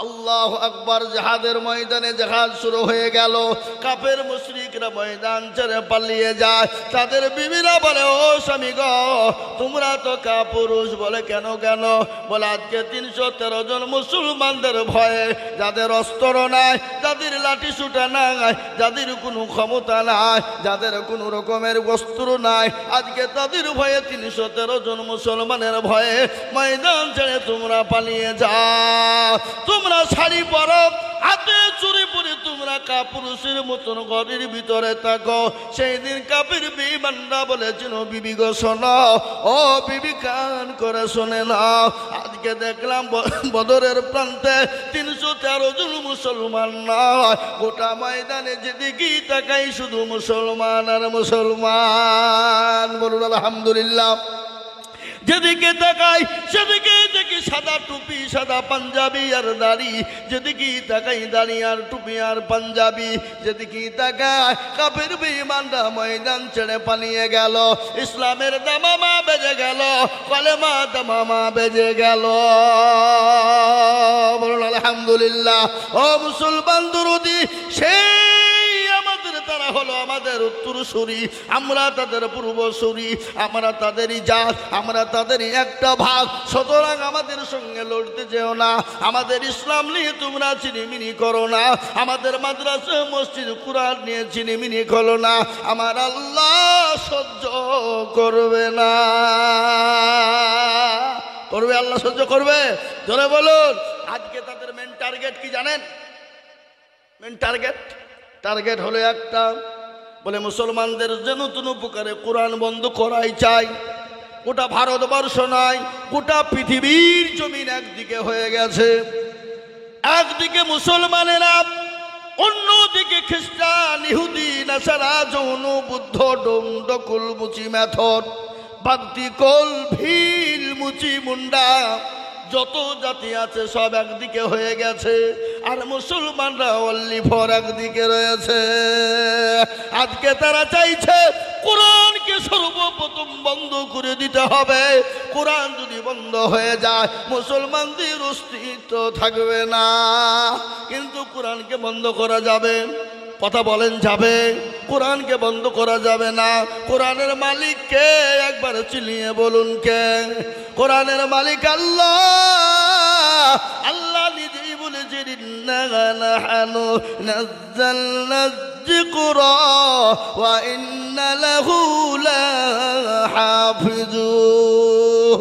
আল্লাহু আকবার। জিহাদের ময়দানে জিহাদ শুরু হয়ে গেল। কাফের মুশরিকরা ময়দান ছেড়ে পালিয়ে যায়। তাদের বিবিরা বলে, ও স্বামী গো, তোমরা তো কাপুরুষ। বলে কেন কেন? বলে আজকে 313 জন মুসলমানদের ভয়ে, যাদের অস্ত্র নাই, যাদের লাঠি সুটা নাই, যাদের কোনো ক্ষমতা নাই, যাদের কোনো রকমের অস্ত্র নাই, আজকে তাদের ভয়ে 313 জন মুসলমানের ভয়ে ময়দান ছেড়ে তোমরা পালিয়ে যাও। তোমরা শাড়ি পরো, হাতে চুরি পরে তোমরা কাপুরুষের মতন ঘরের ভিতরে থাকো। সেই দিন কাফির বেঈমানরা বলেছিল, বিবি গো শোনো, ও বিবি কান করে শোনে নাও। আজকে দেখলাম বদরের প্রান্তে 313 জন মুসলমান নয়, গোটা ময়দানে যেদিকে তাকাই শুধু মুসলমান আর মুসলমান। বলুন আলহামদুলিল্লাহ। যেদিকে তাকাই সেদিকে দেখি সাদা টুপি, সাদা পাঞ্জাবি আর দাড়ি। যেদিকে তাকাই দাড়ি আর টুপি আর পাঞ্জাবি। যেদিকে তাকাই কাফের বেঈমানরা ময়দান ছেড়ে পালিয়ে গেল। ইসলামের দামামা বেজে গেল, কলেমা দামামা বেজে গেল। বলুন আলহামদুলিল্লাহ। ও মুসলমান দরদি, সেই তারা হলো আমাদের উত্তরসূরি, আমরা তাদের পূর্বসূরি, আমরা তাদেরই জাত, আমরা তাদেরই একটা ভাগ। সুতরাং আমাদের সঙ্গে লড়তে যেও না। আমাদের ইসলাম নিয়ে তোমরা চিনিমিনি করো না। আমাদের মাদ্রাসা মসজিদ কুরআন নিয়ে চিনিমিনি করো না। আমার আল্লাহ সহ্য করবে না। করবে? আল্লাহ সহ্য করবে? জোরে বলুন। আজকে তাদের মেন টার্গেট কি জানেন? মেন টার্গেট হলো একটা, বলে মুসলমানদের যে নতুন উপকারে কোরআন বন্ধ করাই চাই। গোটা ভারতবর্ষ নয়, গোটা পৃথিবীর জমিন একদিকে হয়ে গেছে। একদিকে মুসলমানেরা, অন্যদিকে খ্রিস্টান, ইহুদি, নাসারা, জৈন, বুদ্ধ, ডোম, ডকুল, মুচি, মেথর, বাগদি, কোল, ভিল, মুচি, মুন্ডা, যত জাতি আছে সব একদিকে হয়ে গেছে। আর মুসলমানরা অনলি ফর একদিকে রয়েছে। আজকে তারা চাইছে কোরআনকে সর্বপ্রথম বন্ধ করে দিতে হবে। কোরআন যদি বন্ধ হয়ে যায় মুসলমানদের অস্তিত্ব থাকবে না। কিন্তু কোরআনকে বন্ধ করা যাবে? কথা বলেন, যাবে? কোরআনকে বন্ধ করা যাবে না। কোরআনের মালিক কে? একবার চিনিয়ে বলুন কে? কোরআনের মালিক আল্লাহ। আল্লাহ নিজেই বলেছেন, ইন্না নাহনু নাযালনা যিকরা ওয়া ইন্না লাহু লাহাফিজুন।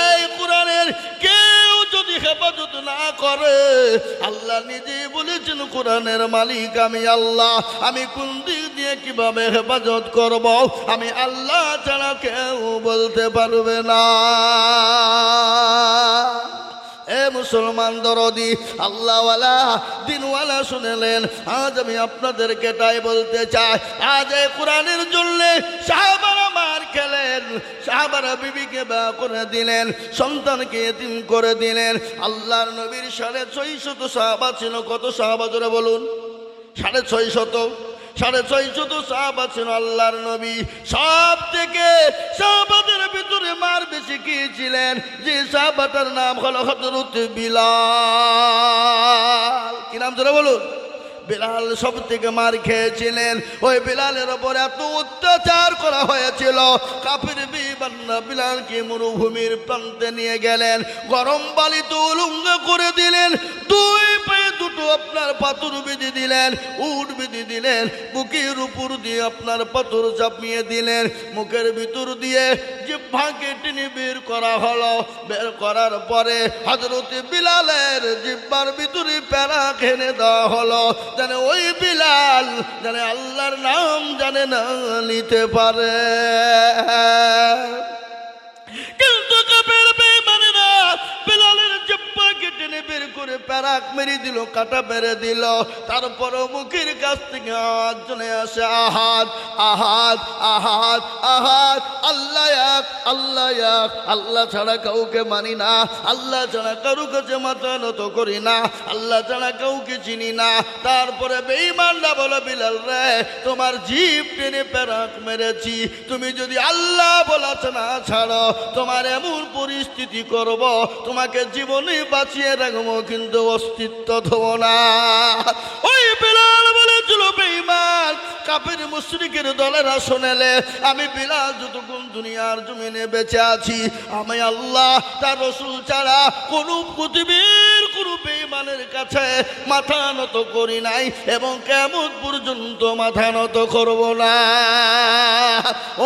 এই কোরআনের কেউ যদি হেফাজত না করে, আল্লাহ নিজেই বলেছেন কোরআনের মালিক আমি আল্লাহ। আমি কোন দিক দিয়ে কিভাবে হেফাজত করব, আমি আল্লাহ ছাড়া কেউ বলতে পারবে না। এ মুসলমান দরদি, আল্লাহওয়ালা, দিনওয়ালা শুনেলেন, আজ আমি আপনাদেরকে তাই বলতে চাই। আজ এই কোরআনের জন্য সাহাবারা মার খেলেন, সাহাবারা বিবিকে বিয়ে করে দিলেন, সন্তানকে এতিম করে দিলেন। আল্লাহর নবীর 650 সাহাবা ছিল। কত সাহাবা জোরে বলুন? 650 সাহাবা ছিল আল্লাহর নবী। সব থেকে সাহাবাদের ভিতরে মার বেশি কি ছিলেন? যে সাহাবাটার নাম হলো হযরত বিলাল। কি নাম জোরে বলুন? বিলাল সব থেকে মার খেয়েছিলেন। ওই বিলালের ওপর এত অত্যাচার করা হয়েছিল, কাফির বেঈমানরা বিলালকে মরুভূমির প্রান্তে নিয়ে গেলেন, গরম বালিতে উলঙ্গ করে দিলেন, দুই পায়ে দুটো আপনার পাথর বেঁধে দিলেন, উট বেঁধে দিলেন, বুকের উপর দিয়ে আপনার পাথর চাপিয়ে দিলেন, মুখের ভিতর দিয়ে জিহ্বাকে টেনে বের করা হলো। বের করার পরে হযরত বিলালের জিহ্বার ভিতরে প্যারা খেনে দেওয়া হলো, যেন ওই বিলাল যেন আল্লাহর নাম জানে না নিতে পারে। কিন্তু কাফের বেঈমানেরা বিলালের জিহ্বাকে টেনে বের করে প্যারাক মেরে দিল, কাটা মেরে দিল। তারপরও মুখের কাছ থেকে আওয়াজ চলে আসে, আহাদ আহাদ আহাদ আহাদ, আল্লাহ এক, আল্লাহ এক, আল্লাহ ছাড়া কাউকে মানি না, আল্লাহ ছাড়া কারো কাছে মাথা নত করি না, আল্লাহ ছাড়া কাউকে চিনি না। তারপরে বেঈমানরা বলে, বিলাল রে, তোমার জিভ টেনে প্যারাক মেরেছি, তুমি যদি আল্লাহ বলাছে না ছাড়ো, তোমার এমন পরিস্থিতি করব, তোমাকে জীবনে বাঁচিয়ে রাখবো জন্ম কিন্তু অস্তিত্ব ধব না। ওই বিলাল বলেছিল বেঈমান কাফের মুশরিকের দলেরা শোনালে আমি বিলাল যতক্ষণ দুনিয়ার জমিনে বেঁচে আছি আমি আল্লাহ তার রাসূল ছাড়া কোন পৃথিবীর কোন বেঈমানের কাছে মাথা নত করি নাই এবং কিয়ামত পর্যন্ত মাথা নত করব না।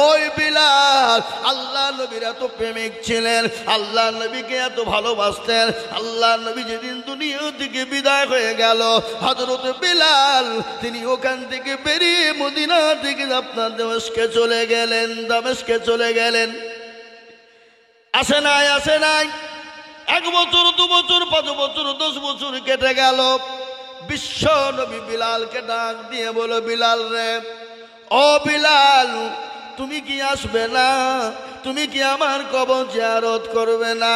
ওই বিলাল আল্লাহ নবীর এত প্রেমিক ছিলেন, আল্লাহ নবীকে এত ভালোবাসতেন। আল্লাহ নবী যেদিন দুনিয়া থেকে বিদায় হয়ে গেল হযরত বিলাল তিনি ওখান থেকে বেরিয়ে মদিনা থেকে আপনার দামেস্কে চলে গেলেন, দামেস্কে চলে গেলেন। আসে নাই 1 বছর 2 বছর 5 বছর 10 বছর কেটে গেল। বিশ্ব নবী বিলালকে ডাক দিয়ে বলো, বিলাল রে, ও বিলাল তুমি কি আসবে না? তুমি কি আমার কবর জিয়ারত করবে না?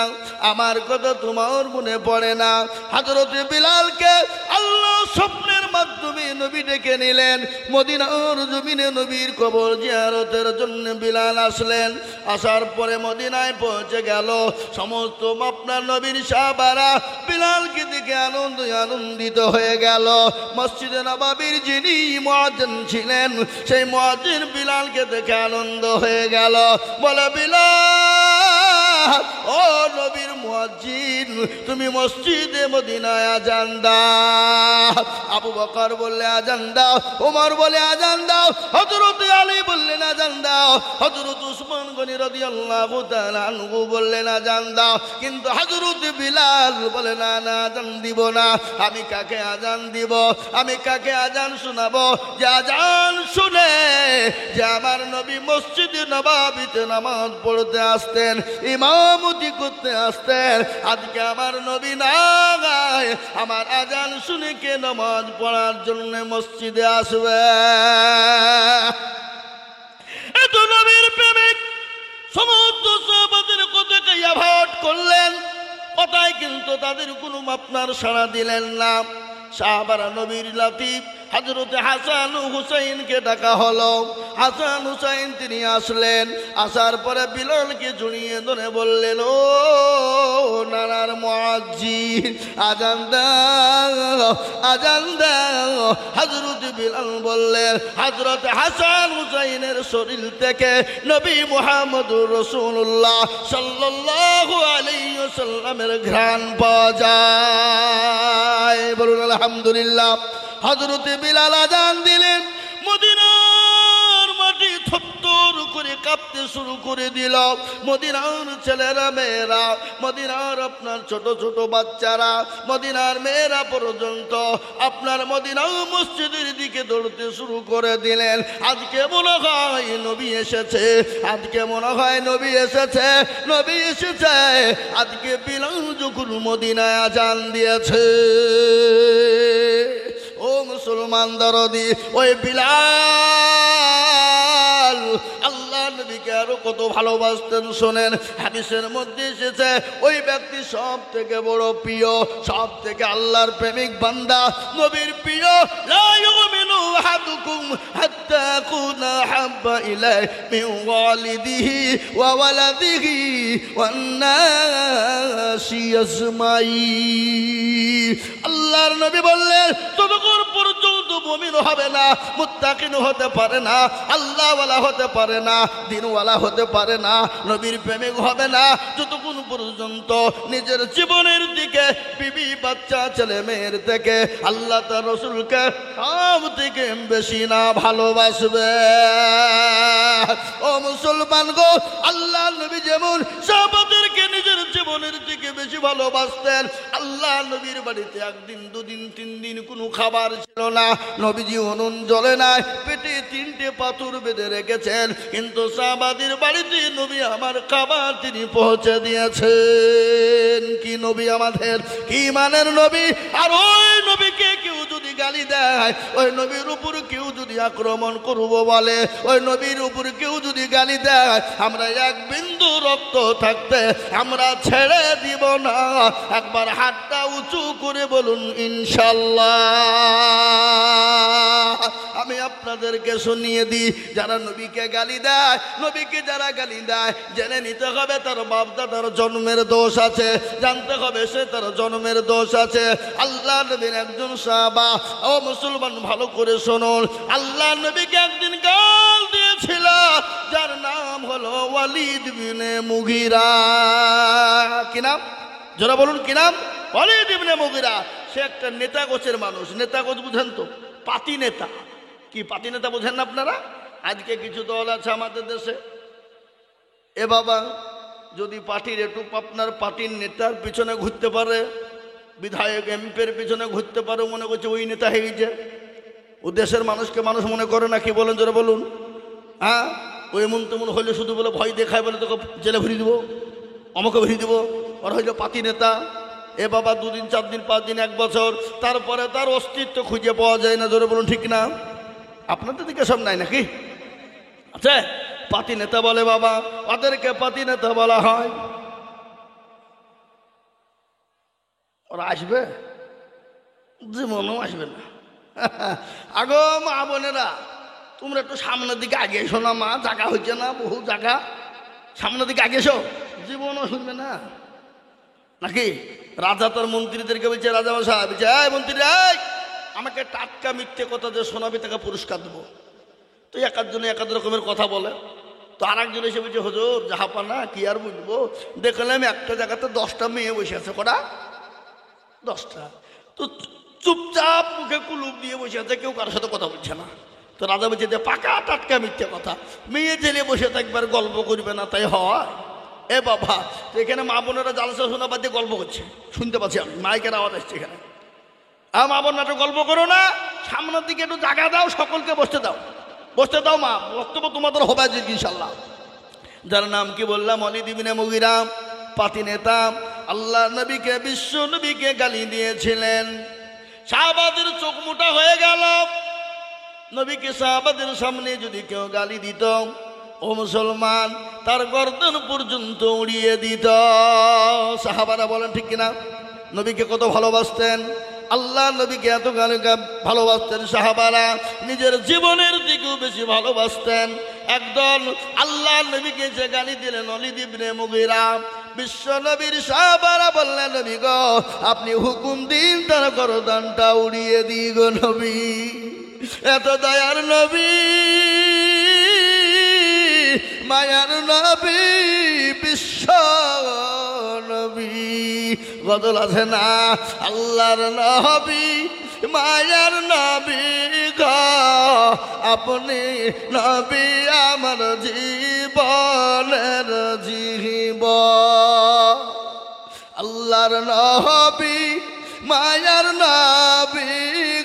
আমার কথা তোমার মনে পড়ে না? হযরত বিলালকে আল্লাহ স্বপ্নের মাধ্যমে নবী ডেকে নিলেন। মদিনার জমিনে নবীর কবর জিয়ারতের জন্য বিলাল আসলেন। আসার পরে মদিনায় পৌঁছে গেল। সমস্ত আপনার নবীর সাহাবারা বিলালকে দেখে আনন্দিত হয়ে গেল। মসজিদে নববীর যিনি মুয়াজ্জিন ছিলেন সেই মুয়াজ্জিন বিলালকে দেখে আনন্দ হয়ে গেল। বলে, বিলাল ও নবীর মুয়াজ্জিন তুমি মসজিদে মদিনায় আজান দাও। আবু বকর বললে আজান দাও, ওমর বলে আজান দাও, হযরত আলী বললেন আজান দাও, হযরত উসমান গনি রাদিয়াল্লাহু তাআলা আনহু বললেন আজান দাও। কিন্তু হযরত বিলাল বলে না আজান দিব না। আমি কাকে আজান দিব? আমি কাকে আজান শোনাবো যে আজান শুনে যে আমার নবী মসজিদে নববীতে নামাজ পড়তে আসতেন, ইমামতি করতে আসতেন। আজকে আমার নবী নাই, আমার আজান শুনে কে নামাজ পড়ার জন্য মসজিদে আসবে? এত নবীর প্রেমিক সমস্ত সাহাবাদের কথাকে অ্যাভয়েড করলেন, কথায় কিন্তু তাদের কোনো আপনার সাড়া দিলেন না। সাহাবারা নবীর লাতিফ হযরত হাসান ও হুসাইনকে ডাকা হলো। হাসান হুসাইন তিনি আসলেন। আসার পরে বিলালকে জড়িয়ে ধরে বললেন, ও নানার মুয়াজ্জিন আজান দাও, আজান দাও। হযরত বিলাল বললেন, হযরত হাসান হুসাইনের শরীর থেকে নবী মুহাম্মদুর রাসূলুল্লাহ সাল্লাল্লাহু আলাইহি ওয়াসাল্লামের ঘ্রাণ পাওয়া যায়। বলুন আলহামদুলিল্লাহ। হযরত বিলাল আজান দিলেন। মদিনার মাটি থরথর করে কাঁপতে শুরু করে দিল। মদিনার ছেলেরা মেয়েরা, মদিনার আপনার ছোট ছোট বাচ্চারা, মদিনার মেয়েরা পর্যন্ত আপনার মদিনা মসজিদের দিকে দৌড়তে শুরু করে দিলেন। আজকে মনে হয় নবী এসেছে, আজকে মনে হয় নবী এসেছে, নবী এসেছে। আজকে বিলাল যখন মদিনায় আজান দিয়েছে, ও মুসলমান দরদি, ওই বিলাল আল্লাহ নবীকে আরো কত ভালোবাসতেন শোনেন। হাদিসের মধ্যে এসেছে ওই ব্যক্তি সব থেকে বড় প্রিয়, সব থেকে আল্লাহর প্রেমিক বান্দা, নবীর প্রিয়। লা ইউমিনু আহাদুকুম হাত্তা আকুনা হাব্বা ইলাইহি মিন ওয়ালিদিহি ওয়া ওয়ালাদিহি ওয়ান নাসি আজমাইন। আল্লাহর নবী বললেন ততক্ষণ পর্যন্ত মুমিন হবে না, মুত্তাকিন হতে পারে না, আল্লাহওয়ালা হতে পারে না, দিনওয়ালা হতে পারে না, নবীর প্রেমিক হবে না যতক্ষণ পর্যন্ত নিজের জীবনের দিকে, বিবি বাচ্চা ছেলে মেয়ের থেকে আল্লাহ তার রাসূলকে সব থেকে বেশি না ভালোবাসবে। ও মুসলমান গো, আল্লাহ নবী যেমন সাহাবাদেরকে নিজের জীবনের থেকে বেশি ভালোবাসতেন, আল্লাহ নবীর বাড়িতে 1 দিন 2 দিন 3 দিন কোনো খাবার ছিল না। নবীজি উনুন জ্বলে নাই, পেটে 3টে পাথর বেঁধে রেখেছেন, কিন্তু সাহাবাদের বাড়িতে নবী আমার খাবার তিনি পৌঁছে দিয়েছেন। কি নবী আমাদের, কি মানের নবী! আর ওই নবীকে কেউ যদি গালি দেয়, ওই নবীর উপর কেউ যদি আক্রমণ করবো বলে, ওই নবীর উপর কেউ যদি গালি দেয়, আমরা 1 বিন্দু রক্ত থাকতে আমরা ছেড়ে দিব না। একবার হাতটা উঁচু করে বলুন ইনশাআল্লাহ। আমি আমি আপনাদেরকে শুনিয়ে দিই, যারা নবীকে গালি দেয়, নবীকে যারা গালি দেয়, জেনে নিতে হবে তার বাপ দাদার জন্মের দোষ আছে, জানতে হবে সে তার জন্মের দোষ আছে। আল্লাহ নবীর একজন সাহাবা, ও মুসলমান ভালো করে শুনুন, আল্লাহ নবীকে একদিন গাল দিয়েছিল যার নাম হলো ওয়ালিদ ইবনে মুগিরা। কি নাম? যারা বলুন কি নাম? ওয়ালিদ ইবনে মুগিরা। সে একটা নেতা গোছের মানুষ। নেতা গোছ বুঝেন তো? পাতি নেতা। কি পাতি নেতা বোঝেন না আপনারা? আজকে কিছু দল আছে আমাদের দেশে, এ বাবা যদি পার্টির একটু আপনার পার্টির নেতার পিছনে ঘুরতে পারে, বিধায়ক এমপির পিছনে ঘুরতে পারে, মনে করছে ওই নেতা হয়ে গেছে। ও দেশের মানুষকে মানুষ মনে করে না। কি বলেন যারা বলুন? হ্যাঁ, ও এমন তেমন হইলে শুধু বলে ভয় দেখায়, বলে তোকে জেলে ভরিয়ে দেবো, আমাকে ভরিয়ে দেবো, ওরা হইল পাতি নেতা। এ বাবা 2 দিন 4 দিন 5 দিন 1 বছর তারপরে তার অস্তিত্ব খুঁজে পাওয়া যায় না। জোরে বলুন ঠিক না? আপনাদের দিকে সব নাই নাকি? আচ্ছা, পাতি নেতা বলে বাবা, ওদেরকে পাতি নেতা বলা হয়। ওরা আসবে? জীবনও আসবে না। আগো মা বোনেরা, তোমরা একটু সামনের দিকে আগে এসো না মা, জায়গা হচ্ছে না, বহু জায়গা, সামনের দিকে আগে এসো, জীবনও শুনবে না নাকি? রাজা তার মন্ত্রীদেরকে বলছে, রাজা মশাই বলছে, এই মন্ত্রীরা, আমাকে টাটকা মিথ্যে কথা যে শোনাবে তাকে পুরস্কার দেবো। তো এক একজনে এক এক রকমের কথা বলে। তো আর একজন এসে বলছে, হুজুর জাহাপানা কি আর বুঝবো, দেখলাম একটা জায়গাতে 10টা মেয়ে বসে আছে। কটা? 10টা। তো চুপচাপ মুখে কুলুপ দিয়ে বসে আছে, কেউ কারোর সাথে কথা বলছে না। তো রাজা বলছে যে পাকা টাটকা মিথ্যে কথা, মেয়ে ছেলে বসে থাকবার গল্প করবে না, তাই হয়? এ বাবা, তো এখানে মা বোনেরা জালসা শোনা বাদ দিয়ে গল্প করছে, শুনতে পাচ্ছি আমি, মাইকের আওয়াজ আসছে এখানে। মা বোনরা একটু গল্প করো না, সামনের দিকে একটু জায়গা দাও, সকলকে বসতে দাও, বসতে দাও মা, বক্তব্য তোমাদের হবে আজ ইনশাল্লাহ। যার নাম কি বললাম, ওয়ালিদ ইবনে মুগিরা, পাতি নেতা, আল্লাহ নবীকে, বিশ্ব নবীকে গালি দিয়েছিলেন। সাহাবাদের চোখ মোটা হয়ে গেল। নবীকে সাহাবাদের সামনে যদি কেউ গালি দিত, ও মুসলমান, তার গর্দন পর্যন্ত উড়িয়ে দিত। সাহাবারা বলেন ঠিক কিনা? নবীকে কত ভালোবাসতেন, আল্লাহ নবীকে এত গালি ভালোবাসতেন সাহাবারা, নিজের জীবনের দিকেও বেশি ভালোবাসতেন। একদল আল্লাহ নবীকে যে গালি দিলেন ওয়ালিদ ইবনে মুগিরা, বিশ্ব নবীর সাহাবারা বললেন, নবী গো আপনি হুকুম দিন তার গর্দনটা উড়িয়ে দিই গো নবী। এত দয়ার নবী, মায়ার নবী, বিশ্ব নবী, বদল আছে না? আল্লাহর নবী, মায়ার নবী গো আপনি নবী আমার জীবনের জীবন। আল্লাহর নবী, মায়ার নবী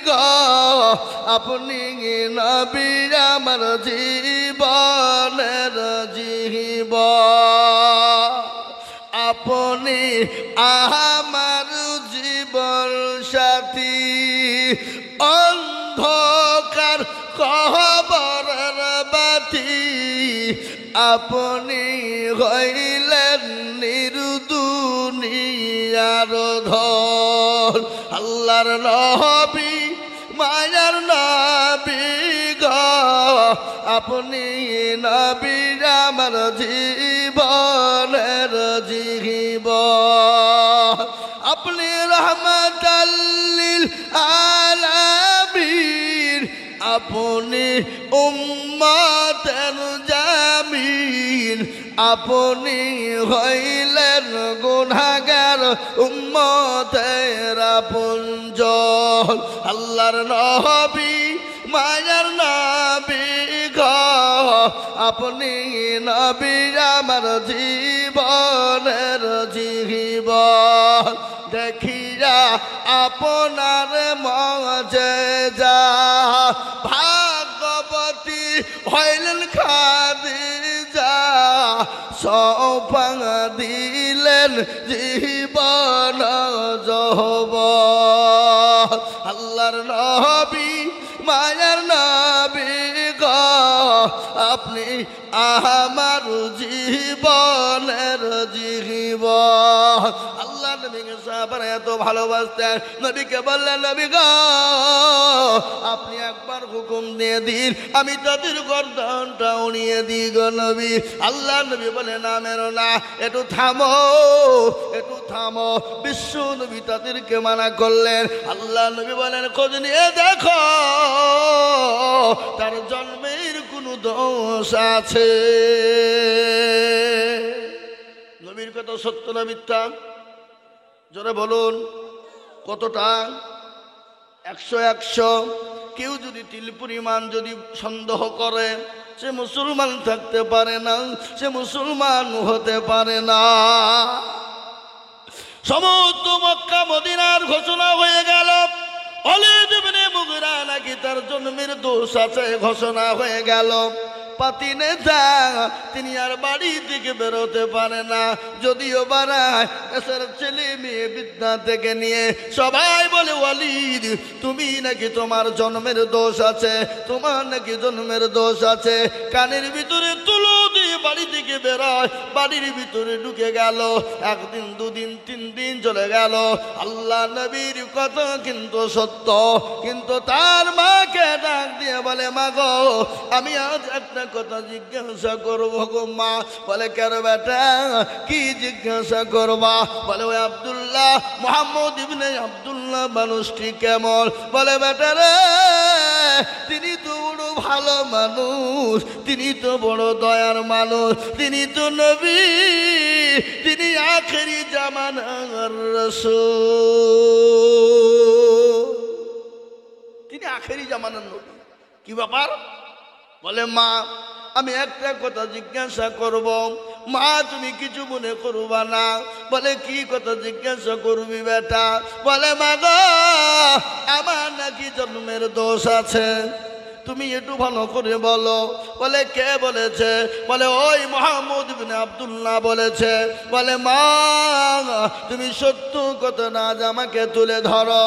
গো আপনি নবী আমার জীবনের জীবন। আপনি আমার জীবন সাথী, অন্ধকার কবরের বাতি, আপনি হইলেন নির্দুনিয়ার ধন। আল্লাহর নবী, মায়ার নবী গো আপনি নবী আমার জীবনের জীবন। আপনি রহমাতাল লিল আলামিন, আপনি উম্মতের জামিন, আপনি হইলেন গুনাহগার উম্মতের আপনজন। আল্লাহর নবী, মায়ার নবী গো আপনি নবী আমার জীবনের জীবন। দেখিয়া আপনার মজেজা, ভাগবতী হইলেন খাদিজা, সৌপং দিলেন জীবন যৌবন। আল্লাহর নবী, মায়ার নবী গো আপনি আমার জীবনের জীবন। আল্লাহ নবীকে সাহাবারা এত ভালোবাসতেন। নবীকে বললেন, নবী গো আপনি একবার হুকুম দিয়ে দিন, আমি তাদের গর্দনটা উড়িয়ে দিই গো নবী। আল্লাহ নবী বলে, না মেরো না, একটু থামো, একটু থামো। বিশ্ব নবী তাদেরকে মানা করলেন। আল্লাহ নবী বলেন, খোঁজ নিয়ে দেখো তার জন্মের কোনো দোষ আছে। নবীর কথা সত্য না মিথ্যা? জোরে বলুন, কতটা? 100 কেউ যদি তিল পরিমাণ যদি সন্দেহ করে, সে মুসলমান থাকতে পারে না, সে মুসলমান হতে পারে না। সমস্ত মক্কা মদিনার ঘোষণা হয়ে গেল, ওয়ালিদ ইবনে মুগিরা নাকি তার জন্মের দোষ আছে ঘোষণা হয়ে গেল। পাতি নেতা তিনি আর বাড়ি থেকে বেরোতে পারে না, যদিও বাড়ায় দেশের ছেলে মেয়ে বিদ্যা থেকে নিয়ে সবাই বলে, ওয়ালিদ তুমি নাকি তোমার জন্মের দোষ আছে, তোমার নাকি জন্মের দোষ আছে। কানের ভিতরে তুলো দিয়ে বাড়ি থেকে বেরোয়, বাড়ির ভিতরে ঢুকে গেল। একদিন, দুদিন, 3 দিন চলে গেল। আল্লাহ নবীর কথা কিন্তু সত্য, কিন্তু তার মাকে ডাক দিয়ে বলে, মা গো আমি আজ একটা কথা জিজ্ঞাসা করবো গো মা। বলে, কেন বেটা, কি জিজ্ঞাসা করবা? বলে, ওই আব্দুল্লাহ, মুহাম্মদ ইবনে আব্দুল্লাহ মানুষটি কেমন? বলে, বেটা রে তিনি তো বড় ভালো মানুষ, তিনি তো বড় দয়ার মানুষ, তিনি তো নবী, তিনি আখেরি জামানার রাসূল, তিনি আখেরি জামানার নবী। কি ব্যাপার? বলে, মা আমি একটা কথা জিজ্ঞাসা করব। মা তুমি কিছু মনে করবা না। বলে, কি কথা জিজ্ঞাসা করবি বেটা? বলে, মা গো আমার নাকি জন্মের দোষ আছে, তুমি একটু ভালো করে বলো। বলে, কে বলেছে? বলে, ওই মুহাম্মদ ইবনে আব্দুল্লাহ বলেছে। বলে, মা তুমি সত্য কথা না আমাকে তুলে ধরো।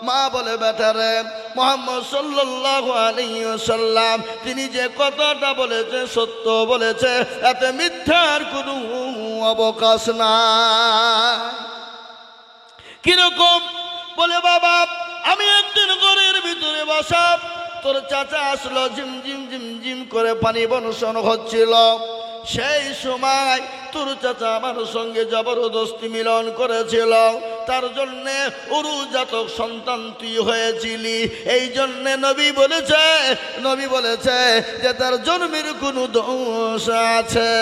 মা বলে, বেটারে মুহাম্মদ সাল্লাল্লাহু আলাইহি ওয়াসাল্লাম তিনি যে কথাটা বলেছে সত্য বলেছে, এতে মিথ্যার কোনো অবকাশ নাই। কিরকম? বলে, বাবা আমি একদিন ঘরের ভিতরে বসা, তোর চাচা আসলো, ঝিমঝিম ঝিমঝিম করে পানি বর্ষণ হচ্ছিল। সেই সময় তোর চাচা আমার সঙ্গে জবরদস্তি মিলন করেছিল, তার জন্যে উরুজাতক সন্তান তুই হয়েছিলি। এই জন্যে নবী বলেছে যে তার জন্মের কোনো দোষ আছে।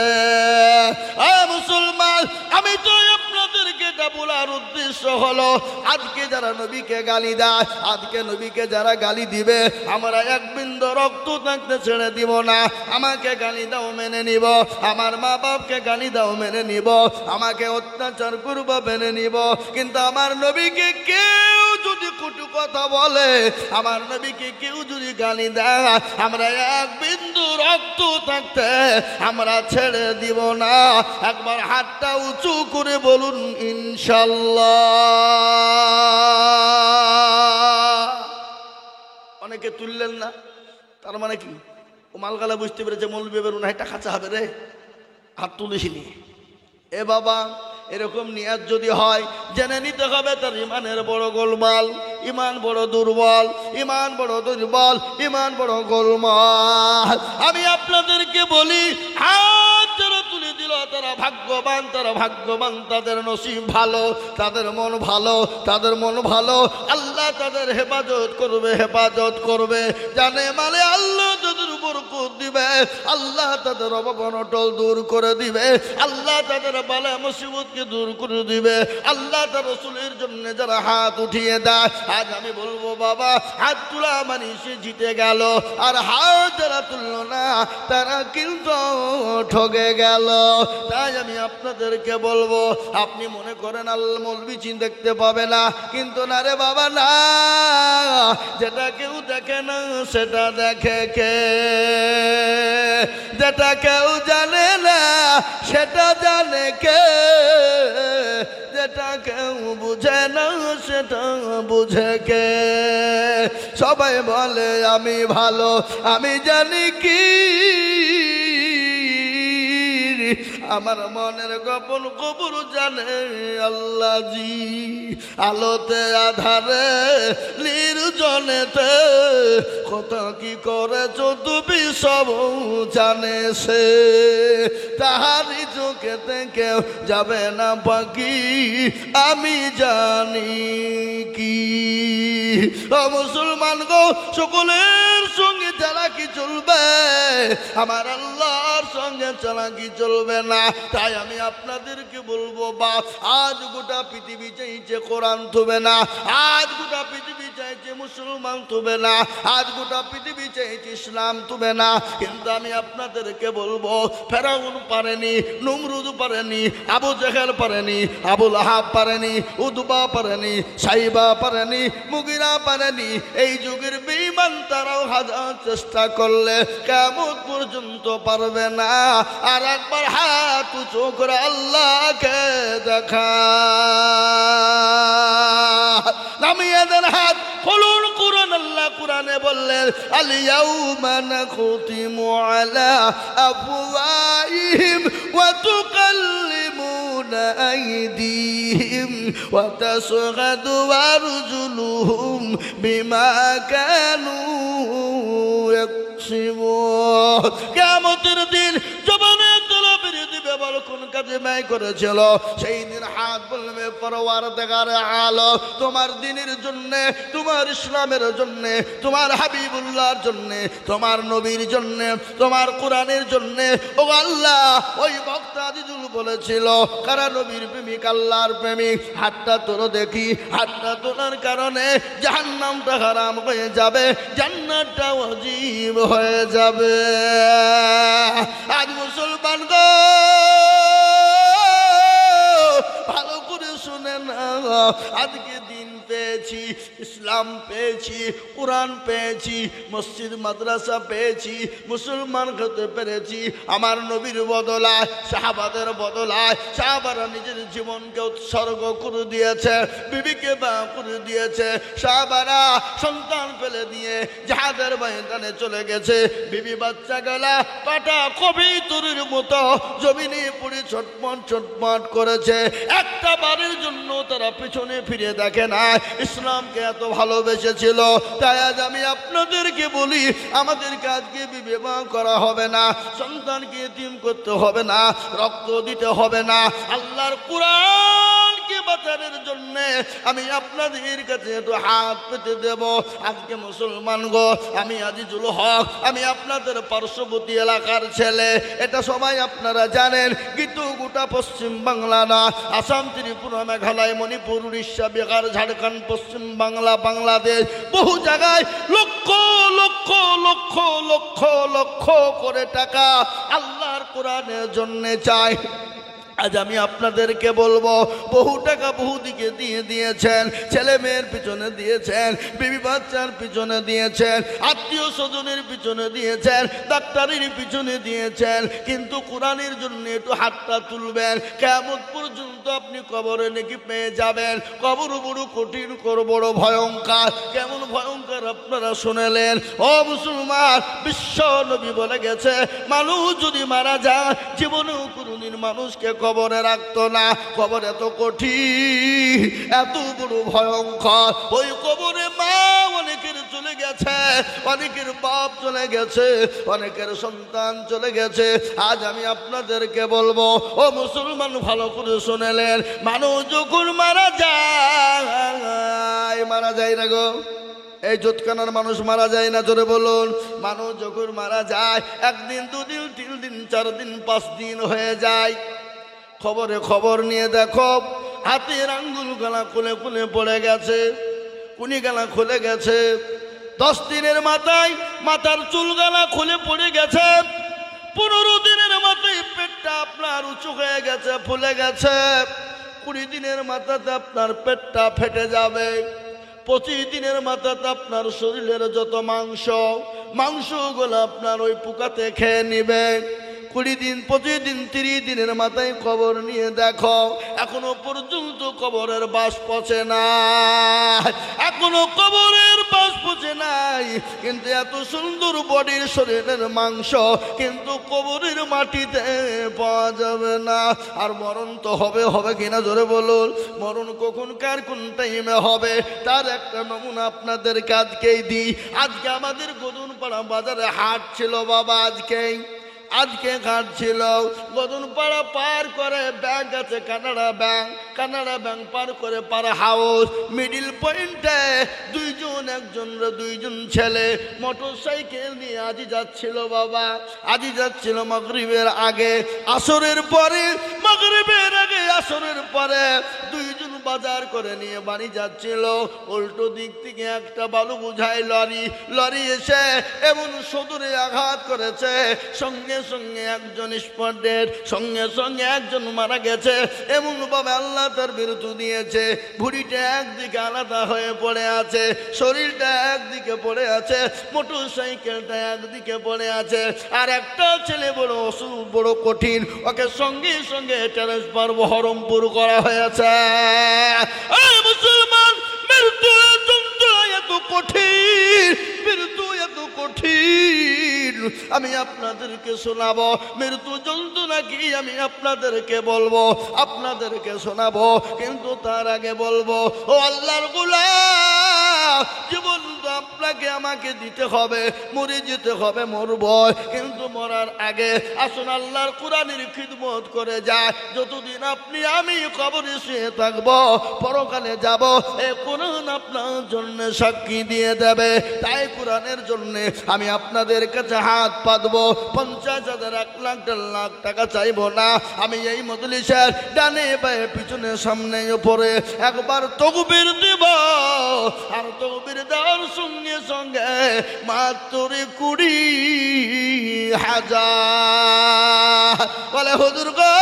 মুসলমান, আমি তো আপনাদেরকে এটা বলার উদ্দেশ্য হলো, আজকে যারা নবীকে গালি দেয়, আজকে নবীকে যারা গালি দিবে, আমরা এক বিন্দু রক্ত থাকতে ছেড়ে দিব না। আমাকে গালি দাও মেনে নিব, আমার মা বাপকে গালি দাও মেনে নিব, আমাকে অত্যাচার করবো মেনে নিব, কিন্তু আমার নবীকে কেউ যদি কটু কথা বলে, আমার নবীকে কেউ যদি গালি দেয়, আমরা এক বিন্দু রক্ত থাকতে আমরা ছেড়ে দিব না। একবার হাতটা উঁচু করে বলুন ইনশাল্লাহ। অনেকে তুললেন না, তার মানে কি? ও মালগালা বুঝতে পেরেছে মৌলবি বেরুন একটা খাঁচা হবে রে, হাত তুলেছিনি। এ বাবা, এরকম নিয়াত যদি হয় জেনে নিতে হবে তার ইমানের বড় গোলমাল, ইমান বড় দুর্বল, ইমান বড় দুর্বল, ইমান বড় গোলমাল। আমি আপনাদেরকে বলি, হাত যারা তুলে দিল তারা ভাগ্যবান, তারা ভাগ্যবান, তাদের নসিব ভালো, তাদের মন ভালো, তাদের মন ভালো। আল্লাহ তাদের হেফাজত করবে, হেফাজত করবে। জানে মানে আল্লাহ তাদের উপর দিবে, আল্লাহ তাদের অবগণটল দূর করে দিবে, আল্লাহ তাদের বালা মুসিবতকে দূর করে দিবে। আল্লাহ তার রাসূলের জন্য যারা হাত উঠিয়ে দেয়, আজ আমি বলবো বাবা, হাত তোলা মানে সে জিতে গেল, আর হাত যারা তুলল না তারা কিন্তু ঠকে গেল। তাই আমি আপনাদেরকে বলবো, আপনি মনে করেন আল্লাহ মৌলবি চিন দেখতে পাবে না, কিন্তু না রে বাবা না, যেটা কেউ দেখে না সেটা দেখে কে? যেটা কেউ জানে না সেটা জানে কে? যেটা কেউ বুঝে না সেটা বুঝে কে? সবাই বলে আমি ভালো, আমি জানি কি আমার মনের গোপন খবর জানে আল্লাহ জি। আলোতে আধারে নির্জনেতে কত কি করেছ তুমি সব জানে সে। তাহারি চোখেতে কেউ যাবে না বাকি আমি জানি কি। ও মুসলমান গো, সকলের সঙ্গে চালাকি চলবে, আমার আল্লাহর সঙ্গে চালাকি চলবে না। তাই আমি আপনাদেরকে বলবো, বা আজ গোটা পৃথিবী চাইছে কোরআন থুবে না, আজ গোটা পৃথিবী চাইছে মুসলমান থুবে না, আজ গোটা পৃথিবী চাইছে ইসলাম থুবে না। কিন্তু আমি আপনাদেরকে বলবো, ফেরাউন পারেনি, নমরুদ পারেনি, আবু জেহেল পারেনি, আবু লাহাব পারেনি, উতবা পারেনি, সাইবা পারেনি, মুগিরা পারেনি। এই যুগের বেঈমান তারাও হাজার চেষ্টা করলে কিয়ামত পর্যন্ত পারবে না। আর একবার হাত উঁচু করে আল্লাহকে দেখা, নামিয়ে দেন হাত, বলুন কুরআন। আল্লাহ কুরআনে বললেন, আল ইয়াউমা নাখতিমু আলা আফওয়াহিহিম ওয়া তুকাল্লিমুনা আইদিহিম ওয়া তাশহাদু আরজুলুহুম বিমা কানু ইয়াকসিবুন। কিয়ামতের দিন জবানে তলা বেরিয়ে দিবে, বল কোন কাজে ব্যয় করেছিল। সেই দিন হাত বলবে, পরওয়ারদিগার আলম, তোমার দ্বীনের জন্য, তোমার ইসলামের জন্য, তোমার হাবিবুল্লাহর জন্য, তোমার নবীর জন্য, তোমার কোরআনের জন্য। ও আল্লাহ, ওই বক্তা আজিজুল বলেছিল, কারা নবীর প্রেমিক, আল্লাহর প্রেমিক, হাতটা তোলো দেখি। হাতটা তোলার কারণে জাহান্নামটা হারাম হয়ে যাবে, জান্নাতটা ওয়াজিব হয়ে যাবে। আজ মুসলমান গো, ভালো করে শুনে না, আজকে দিন পেয়েছি, ইসলাম পেয়েছি, কোরআন পেয়েছি, মসজিদ মাদ্রাসা পেয়েছি, মুসলমান হতে পেরেছি। আমার নবীর বদলায়, সাহাবাদের বদলায়, সাহাবারা নিজের জীবনকে উৎসর্গ করে দিয়েছে, বিবিকে বা করে দিয়েছে। সাহাবারা সন্তান ফেলে দিয়ে জাহাদের ময়দানে চলে গেছে। বিবি বাচ্চা গেলা কাটা কবিতরের মতো জমিনে পড়ে ছটমট ছটমট করেছে। একটা বারের জন্য তারা পিছনে ফিরে দেখে না। ইসলামকে এত ভালোবেসেছিল। তাই আজ আমি আপনাদেরকে বলি, আমাদেরকে আজকে বিবাহ করা হবে না, সন্তানকে এতিম করতে হবে না, রক্ত দিতে হবে না। আল্লাহর কোরআনকে বাঁচানোর জন্য আমি আপনাদের কাছে একটু হাত পেতে দেব। আজকে মুসলমান গো, আমি আজিজুল হক, আমি আপনাদের পার্শ্ববর্তী এলাকার ছেলে, এটা সবাই আপনারা জানেন। কিন্তু গোটা পশ্চিম বাংলা না, আসাম, ত্রিপুরা, মেঘালয়, মণিপুর, উড়িষ্যা, বিহার, ঝাড়খণ্ড, পশ্চিম বাংলা, বাংলাদেশ, বহু জায়গায় লক্ষ লক্ষ লক্ষ লক্ষ লক্ষ করে টাকা আল্লাহর কোরআনের জন্য চাই। আজ আমি আপনাদেরকে বলবো, বহু টাকা বহু দিকে দিয়ে দিয়েছেন, ছেলে মেয়ের পিছনে দিয়েছেন, বিবি বাচ্চার পিছনে দিয়েছেন, আত্মীয় স্বজনের পিছনে দিয়েছেন, ডাক্তারের পিছনে দিয়েছেন। কিন্তু কোরআনের জন্য একটু হাতটা তুলবেন, কিয়ামত পর্যন্ত আপনি কবরে নাকি পেয়ে যাবেন। কবর বড় কঠিন, বড় ভয়ঙ্কর। কেমন ভয়ঙ্কর আপনারা শুনেলেন? ও মুসলমান, বিশ্ব নবী বলে গেছে, মানুষ যদি মারা যায়, জীবনেও কোনদিন মানুষকে কবরে রাখতো না। কবর এত কঠিন, এত বড় ভয়ঙ্কর। ওই কবরে মা অনেকের চলে গেছে, অনেকের বাপ চলে গেছে, অনেকের সন্তান চলে গেছে। আজ আমি আপনাদেরকে বলবো, ও মুসলমান, ভালো করে শুনেলেন, মানুষ যখন মারা যায়, মারা যায় না গো, এই জোতকানার মানুষ মারা যায় না, জোরে বলুন। মানুষ যখন মারা যায়, একদিন, দুদিন, 3 দিন, 4 দিন, 5 দিন হয়ে যায়। খবরে খবর নিয়ে দেখো, হাতের আঙ্গুল গালা খুলে খুলে পড়ে গেছে, কুনি গালা খুলে গেছে। 10 দিনের মাথায় মাথার চুল গালা খুলে পড়ে গেছে। 15 দিনের মাথায় পেটটা আপনার উঁচু হয়ে গেছে, ফুলে গেছে। 20 দিনের মাথাতে আপনার পেটটা ফেটে যাবে। 25 দিনের মাথাতে আপনার শরীরের যত মাংসগুলো আপনার ওই পোকাতে খেয়ে নিবে। 20 দিন, 25 দিন, 30 দিনের মাথায় কবর নিয়ে দেখো, এখনো পর্যন্ত কবরের বাস পচে না, এখনো কবরের বাস পচে বেঁচে নাই, কিন্তু এত সুন্দর বডির শরীরের মাংস কিন্তু কবরের মাটিতে পাওয়া যাবে না। আর মরণ তো হবে, হবে কিনা জোরে বলুন। মরণ কখন কার কোন টাইমে হবে তার একটা নমুনা আপনাদেরকে আজকেই দিই। আজকে আমাদের গদুনপাড়া বাজারে হাট ছিল বাবা, আজকে ঘাট ছিল। গদনপাড়া পার করে ব্যাংক আছে, কানাডা ব্যাংক পার করে পাড়া হাউস, মিডিল পয়েন্টে দুইজন ছেলে মোটর সাইকেল নিয়ে আজি যাচ্ছিল বাবা। আজি যাচ্ছিল মাগরিবের আগে আসরের পরে, মাগরিবের আগে আসরের পরে দুইজন বাজার করে নিয়ে বাড়ি যাচ্ছিল। উল্টো দিক থেকে একটা বালু বোঝাই লরি এসে এমন সদরে আঘাত করেছে, সঙ্গে সঙ্গে একজন স্পটের, সঙ্গে একজন মারা গেছে। এমন ভাবে আল্লাহ তার বিরত দিয়েছে, ভুঁড়িটা একদিকে আলাদা হয়ে পড়ে আছে, শরীরটা একদিকে পড়ে আছে, মোটর সাইকেলটা একদিকে পড়ে আছে। আর একটা ছেলে বড় অসুখ, বড় কঠিন, ওকে সঙ্গে সঙ্গে ট্রান্সফার বহরমপুর করা হয়েছে। মুসলমান, মৃত্যু যন্ত্রণা এত কঠিন, মৃত্যু এত কঠিন, আমি আপনাদেরকে শোনাবো। মৃত্যু যন্ত্রণা কি আমি আপনাদেরকে বলবো, আপনাদেরকে শোনাবো, কিন্তু তার আগে বলবো ও আল্লাহর গোলাম, জীবন তো আপনাকে আমাকে দিতে হবে, মরে যেতে হবে, মরব, কিন্তু মরার আগে আসুন আল্লাহর কোরআনের খিদমত করে যায়। যতদিন আপনি আমি কবরে শুয়ে থাকবো, পরকালে যাব, এই কোরআন আপনার জন্য সাক্ষী দিয়ে দেবে। তাই কোরআনের জন্য আমি আপনাদের কাছে হাত পাতবো। 50,000, 1 লাখ, 1.5 লাখ টাকা চাইবো না। আমি এই মজলিসের ডানে বায়ে পিছনে সামনে উপরে একবার তকবীর দিব, আর তকবীর দেওয়ার সঙ্গে সঙ্গে মাত্র 20,000 বলে হুজুর গো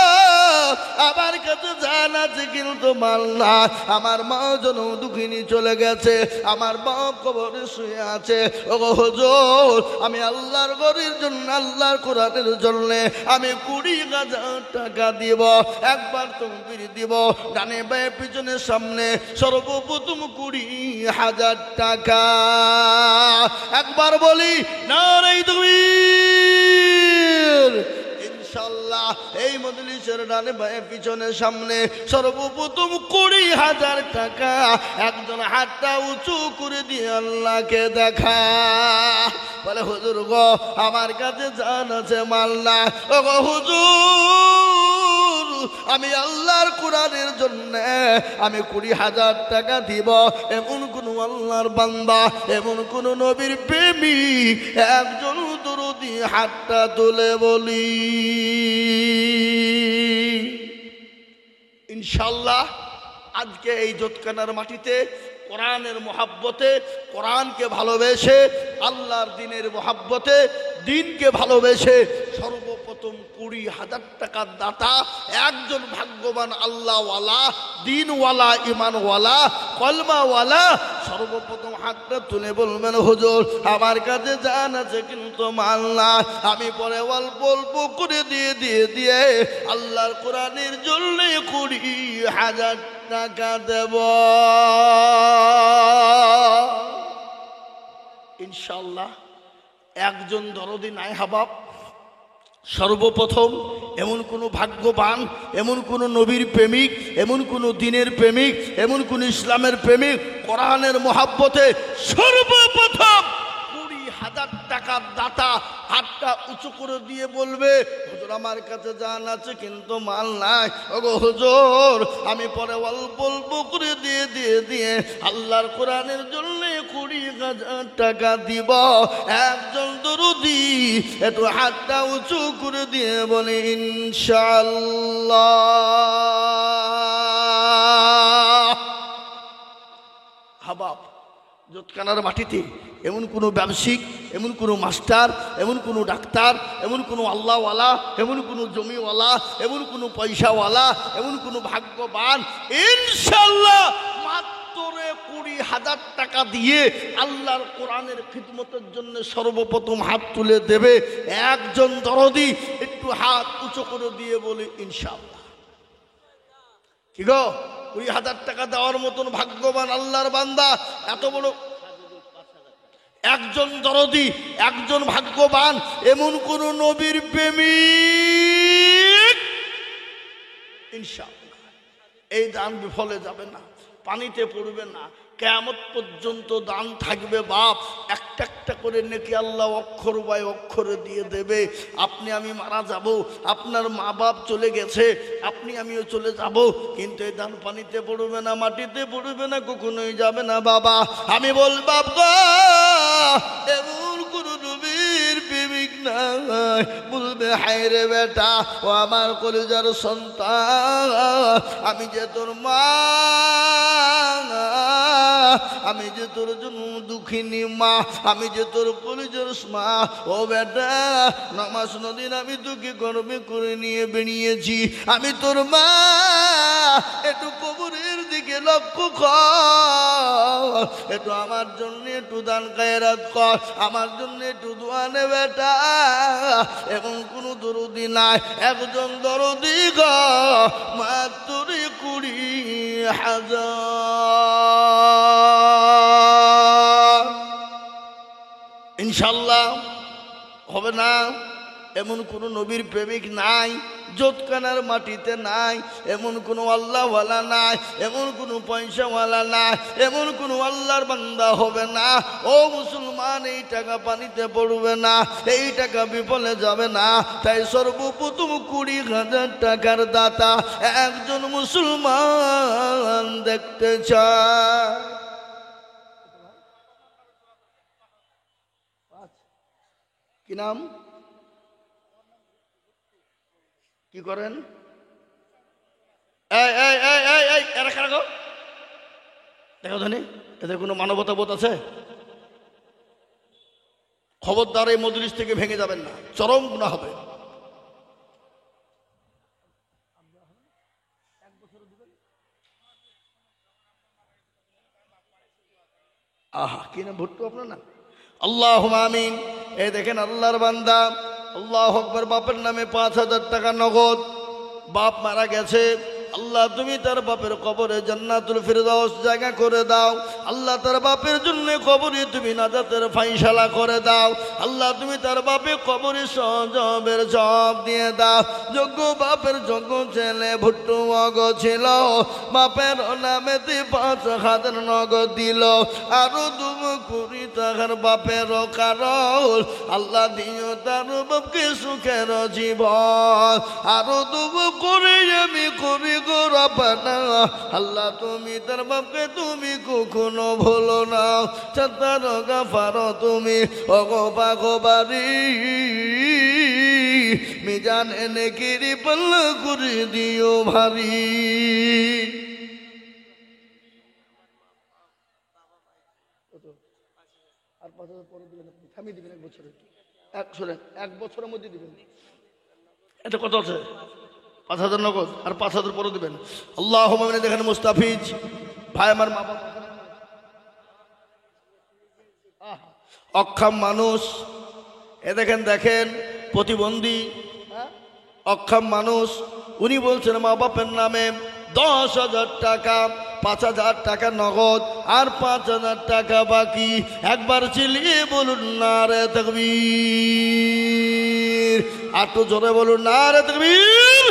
আমার কাছে জান আছে কিন্তু মাল না, আমার মা যেন দুঃখিনী চলে গেছে, আমার বাপ কবরে শুয়ে আছে। ও হুজুর আমি আল্লাহর ঘরের জন্য, আল্লাহর কোরআনের জন্য আমি 20,000 টাকা দিব। একবার তকবীর দিব, ডানে বায়ে পিছনে সামনে সর্বপ্রথম 20,000 টাকা। একবার বলি নারে তাকবীর। ইনশাআল্লাহ এই মজলিসের ডানে বায়ে পিছনে সামনে সর্বপ্রথম 20,000 টাকা। একজন হাতটা উঁচু করে দিয়ে আল্লাহকে দেখা, বলে হুজুর গো আমার কাছে জান আছে, মাল না। ও গো হুজুর আমি আল্লাহর কোরআনের জন্য আমি 20,000 টাকা দিব। এমন কোন আল্লাহর বান্দা, এমন কোন নবীর প্রেমিক একজন দরদি হাতটা তুলে বলি। ইনশাআল্লাহ আজকে এই জোতকানার মাটিতে কোরআনের মহাব্বতে, কোরআনকে ভালোবেসে, আল্লাহর দিনের মহাব্বতে, দিনকে ভালোবেসে সর্বপ্রথম 20,000 টাকার দাতা একজন ভাগ্যবান আল্লাহওয়ালা, দিনওয়ালা, ইমানওয়ালা, কলমাওয়ালা সর্বপ্রথম হাতটা তুলে বলবেন হুজুর আমার কাছে জান আছে কিন্তু মাল না, আমি পরে অল্প অল্প করে দিয়ে আল্লাহর কোরআনের জন্য 20,000 টাকা দেব। ইনশাআল্লাহ একজন দরদি নাই হাবাব, সর্বপ্রথম এমন কোনো ভাগ্যবান, এমন কোনো নবীর প্রেমিক, এমন কোনো দিনের প্রেমিক, এমন কোন ইসলামের প্রেমিক কোরআনের মহাব্বতে সর্বপ্রথম 20,000 টাকার দাতা হাতটা উঁচু করে দিয়ে বলবে হুজুর আমার কাছে জান আছে কিন্তু মাল নাই। ওগো হুজুর আমি পরে অল্প অল্প করে দিয়ে আল্লাহর কোরআনের জন্য 20,000 টাকা দিব। একজন দরদি একটু হাতটা উঁচু করে দিয়ে বলে ইনশাআল্লাহ। হাবাব জোতকানার মাটিতে এমন কোনো ব্যবসায়িক, এমন কোনো মাস্টার, এমন কোনো ডাক্তার, এমন কোনো আল্লাহওয়ালা, এমন কোনো জমিওয়ালা, এমন কোনো পয়সাওয়ালা, এমন কোনো ভাগ্যবান ইনশাআল্লাহ মাত্র 20,000 টাকা দিয়ে আল্লাহর কোরআনের খিদমতের জন্য সর্বপ্রথম হাত তুলে দেবে। একজন দরদি একটু হাত উঁচু করে দিয়ে বলে ইনশাআল্লাহ। কি গো 20,000 টাকা দেওয়ার মতন ভাগ্যবান আল্লাহর বান্দা এত বড় একজন দরদি, একজন ভাগ্যবান, এমন কোন নবীর প্রেমিক ইনশাআল্লাহ এই দান বিফলে যাবে না, পানিতে পড়বে না, কিয়ামত পর্যন্ত দান থাকবে। বাপ একটা একটা করে নেকি আল্লাহ অক্ষর বাই অক্ষরে দিয়ে দেবে। আপনি আমি মারা যাব, আপনার মা বাপ চলে গেছে, আপনি আমিও চলে যাব, কিন্তু এই দান পানিতে পড়বে না, মাটিতে পড়বে না, কখনোই যাবে না। বাবা আমি বলবাব গো এমন কোন নবীর প্রেমিক নাই বলবে হায় রে বেটা ও আমার কলিজার সন্তান, আমি যে তোর মা, আমি যে তোর জন্য দুঃখিনী মা, আমি যে তোর কলিজার মা, ও বেটা নামাজ নদিন আমি তোকে গর্বে করে নিয়ে বেরিয়েছি, আমি তোর মা, একটু কবরের দিকে লক্ষ্য কর, একটু আমার জন্য একটু দান খায়রাত কর, আমার জন্য একটু দোয়া নে বেটা। এখন কোনো দরদি নাই, একজন দরদি গো মাত্র 20,000 ইনশাল্লাহ হবে না। এমন কোন নবীর প্রেমিক নাই, জোতকানার মাটিতে নাই, এমন কোনো আল্লাহওয়ালা নাই, এমন কোনো পয়সাওয়ালা নাই, এমন কোনো আল্লাহর বান্দা হবে না। ও মুসলমান এই টাকা পানিতে পড়বে না, এই টাকা বিফলে যাবে না। তাই সর্বপ্রথম 20,000 টাকার দাতা একজন মুসলমান দেখতে চায়। কি নাম, কি করেন? দেখো ধনী, এদের কোনো মানবতা বোধ আছে? খবরদার এই মজলিস থেকে ভেঙে যাবেন না, চরম গুনাহ হবে। আহা কি না ভুট্টু আপনার না, আল্লাহুম্মা আমিন। এই দেখেন আল্লাহর বান্দা, আল্লাহু আকবার, বাপের নামে 5,000 টাকা নগদ। বাপ মারা গেছে, আল্লাহ তুমি তার বাপের কবরে জান্নাতুল ফিরদাউস জায়গা করে দাও। আল্লাহ তার বাপের জন্য কবরে তুমি নাজাতের ফাইসালা করে দাও। আল্লাহ তুমি তার বাপে কবরে সজবের জব দিয়ে দাও। যোগ্য বাপের যোগ্য ছেলে ভুট্টু মগ ছিল, বাপের নামেতে 5,000 নগদ দিল, আরো 2 কোটি টাকার বাপের কারণ আল্লাহ দিও তার বাপকে সুখের জীবন, আরো 2 করে আমি করি গো রব্বানা। আল্লাহ তুমি তার বাপকে তুমি কখনো ভুলো না, চাতার গাফার তুমি ওগো পাগবারি মিজান এনে কিরি পাল্লা করে দিও ভারী। আর 5,000 পরে দিবেন, আপনি থামিয়ে দিবেন 1 বছরে, 1 বছরের মধ্যে দিবেন। এটা কত আছে? 5,000 নগদ, আর 5,000 পরে দিবেন। আল্লাহুম্মা আমিন। দেখেন মুস্তাফিজ ভাই, আমার মা বাবা অক্ষম মানুষ, এ দেখেন দেখেন প্রতিবন্ধী অক্ষম মানুষ, উনি বলছেন মা বাপের নামে 10,000 টাকা, 5,000 টাকা নগদ আর 5,000 টাকা বাকি। একবার চিল্লিয়ে বলুন নারে তাকবীর, আর তো জোরে বলুন নারে তাকবীর।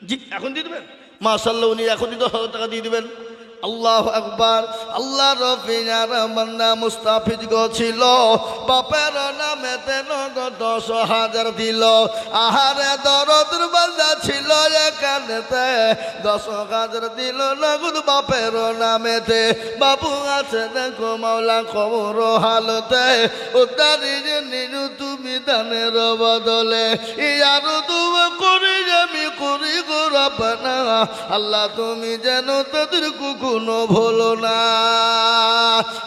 জি এখন দিয়ে দেবেন, মাশাআল্লাহ উনি এখনই 10,000 টাকা দিয়ে দিবেন। আল্লাহু আকবার। আল্লাহ রফিয়ার বান্দা মুস্তাফিজ গো ছিল, বাপের নামেতে নগদ 10,000 দিল। আহারে দরদের বান্দা ছিল, এখানেতে 10,000 দিল নগদ বাপের নামেতে। বাবু আছে দেখো মাওলা খবর হালতে, উদ্ধারি নিরু তুমি দানের বদলে, ইয়ারো তুমি করি আমি করি গো রব্বানা। আল্লাহ তুমি যেন তাদের কোনো ভুলো না।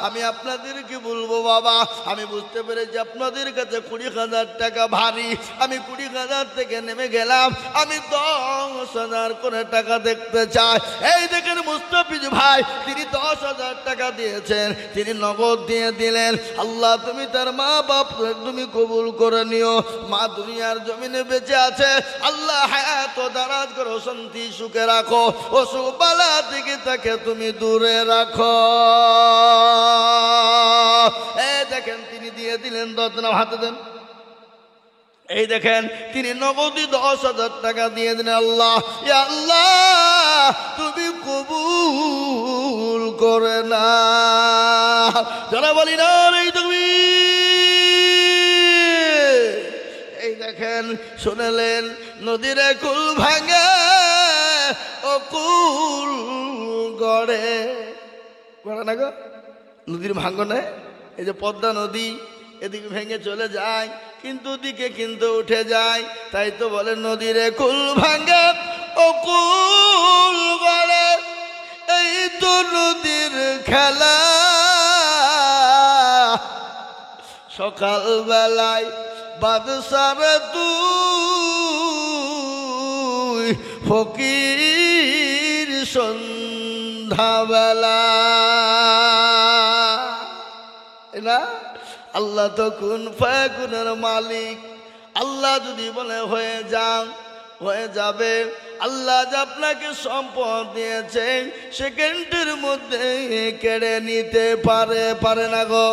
আমি আপনাদেরকে বলবো বাবা, আমি বুঝতে পেরেছি আপনাদের কাছে 20,000 টাকা ভারী। আমি 20,000 থেকে নেমে গেলাম, আমি 10,000 করে টাকা দেখতে চাই। এই দেখেন মুস্তাফিজ ভাই, তিনি 10,000 টাকা দিয়েছেন, তিনি নগদ দিয়ে দিলেন। আল্লাহ তুমি তার মা বাপ তুমি কবুল করে নিও। মা দুনিয়ার জমিনে বেঁচে আছে, আল্লাহ হায়াত ও দারাজ করো, শান্তি সুখে রাখো, অসুখ বালা থেকে তাকে তুমি দূরে রাখো। দিয়ে দিলেন, দতনাম হাতে দেন। এই দেখেন তিনি নগদই 10,000 টাকা দিয়ে দিলেন। আল্লাহ, ইয়া আল্লাহ তুমি কবুল করে না। যারা বলি না এই তুমি, এই দেখেন শুনলেন নদীর কুল ভাঙে ও কুল গড়ে, গড়ে না গো নদীর ভাঙনে। এই যে পদ্মা নদী এদিকে ভেঙে চলে যায়, কিন্তু দিকে কিন্তু উঠে যায়। তাই তো বলে নদীর কুল ভাঙে ও কুল গড়ে, এই তো নদীর খেলা। সকাল বেলায় বাদশার তুই ফকির সন্ধ্যাবেলা না। আল্লাহ তো কুন ফায়াকুনের মালিক। আল্লাহ যদি বলে হয়ে যান হয়ে যাবে। আল্লাহ যে আপনাকে সম্পদ দিয়েছে সেকেন্ডের মধ্যে কেড়ে নিতে পারে, পারে না গো?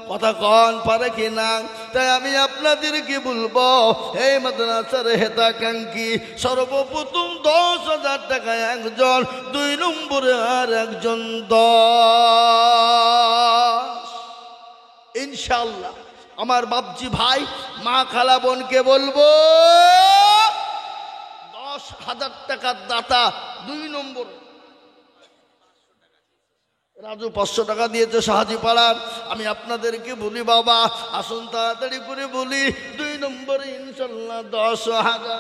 কথা কন পারে কি না? তাই আমি আপনাদেরকে বলবো, এই মাদ্রাসার হেতাকাঙ্ক্ষী সর্বপ্রথম 10,000 টাকায় একজন, 2 নম্বরে আর একজন 10। ইনশাআল্লাহ আমার বাপজি ভাই মা খালা বোনকে বলবো 10,000 টাকার দাতা 2 নম্বর। রাজু 500 টাকা দিয়েছে সাহাজি পাড়ার। আমি আপনাদেরকে বলি বাবা আসুন তাড়াতাড়ি করে বলি, 2 নম্বরে ইনশাআল্লাহ 10,000।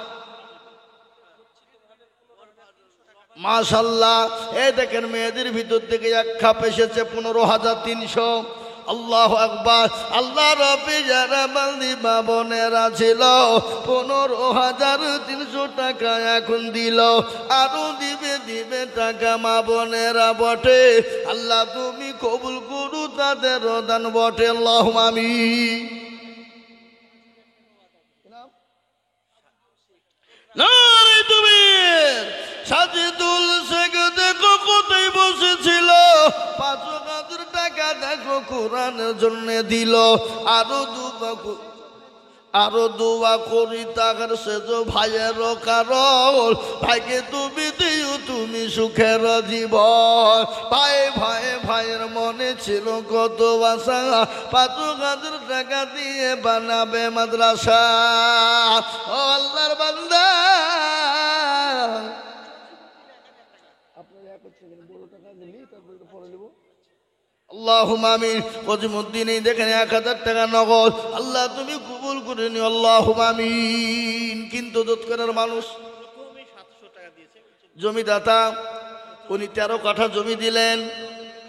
মাশাআল্লাহ এই দেখেন মেয়েদের ভিতর থেকে এক খাপ এসেছে 15,300। আল্লাহু আকবার। আল্লাহ রবি যারা বান্দি বাবনেরা ছিল 15,300 টাকা এখন দিল, আরো দিবে দিবে টাকা মা বোনেরা বটে। আল্লাহ তুমি কবুল করু তাদের দান বটে। আল্লাহুম্মা আমিন। নারে তুমি সাজিদুল শেখ দেখো কোথায় বসেছিল, 5,000 টাকা দেখো কোরআনের জন্য দিল, আরো দুয়া করি তাকার সেজ ভাইয়ের কারণ, ভাইকে তুমি দিও তুমি সুখের জীবন। ভাই ভাই ভাইয়ের মনে ছিল কত আশা, 5,000 টাকা দিয়ে বানাবে মাদ্রাসা। ও আল্লাহর বান্দা আল্লাহুম্মা আমিন। কজিমউদ্দিন এই দেখেন 1,000 টাকা নগদ। আল্লাহ তুমি কবুল করে নিও। আল্লাহুম্মা আমিন। কিন্তু দোতকানার মানুষ জমিদাতা উনি 13 কাঠা জমি দিলেন,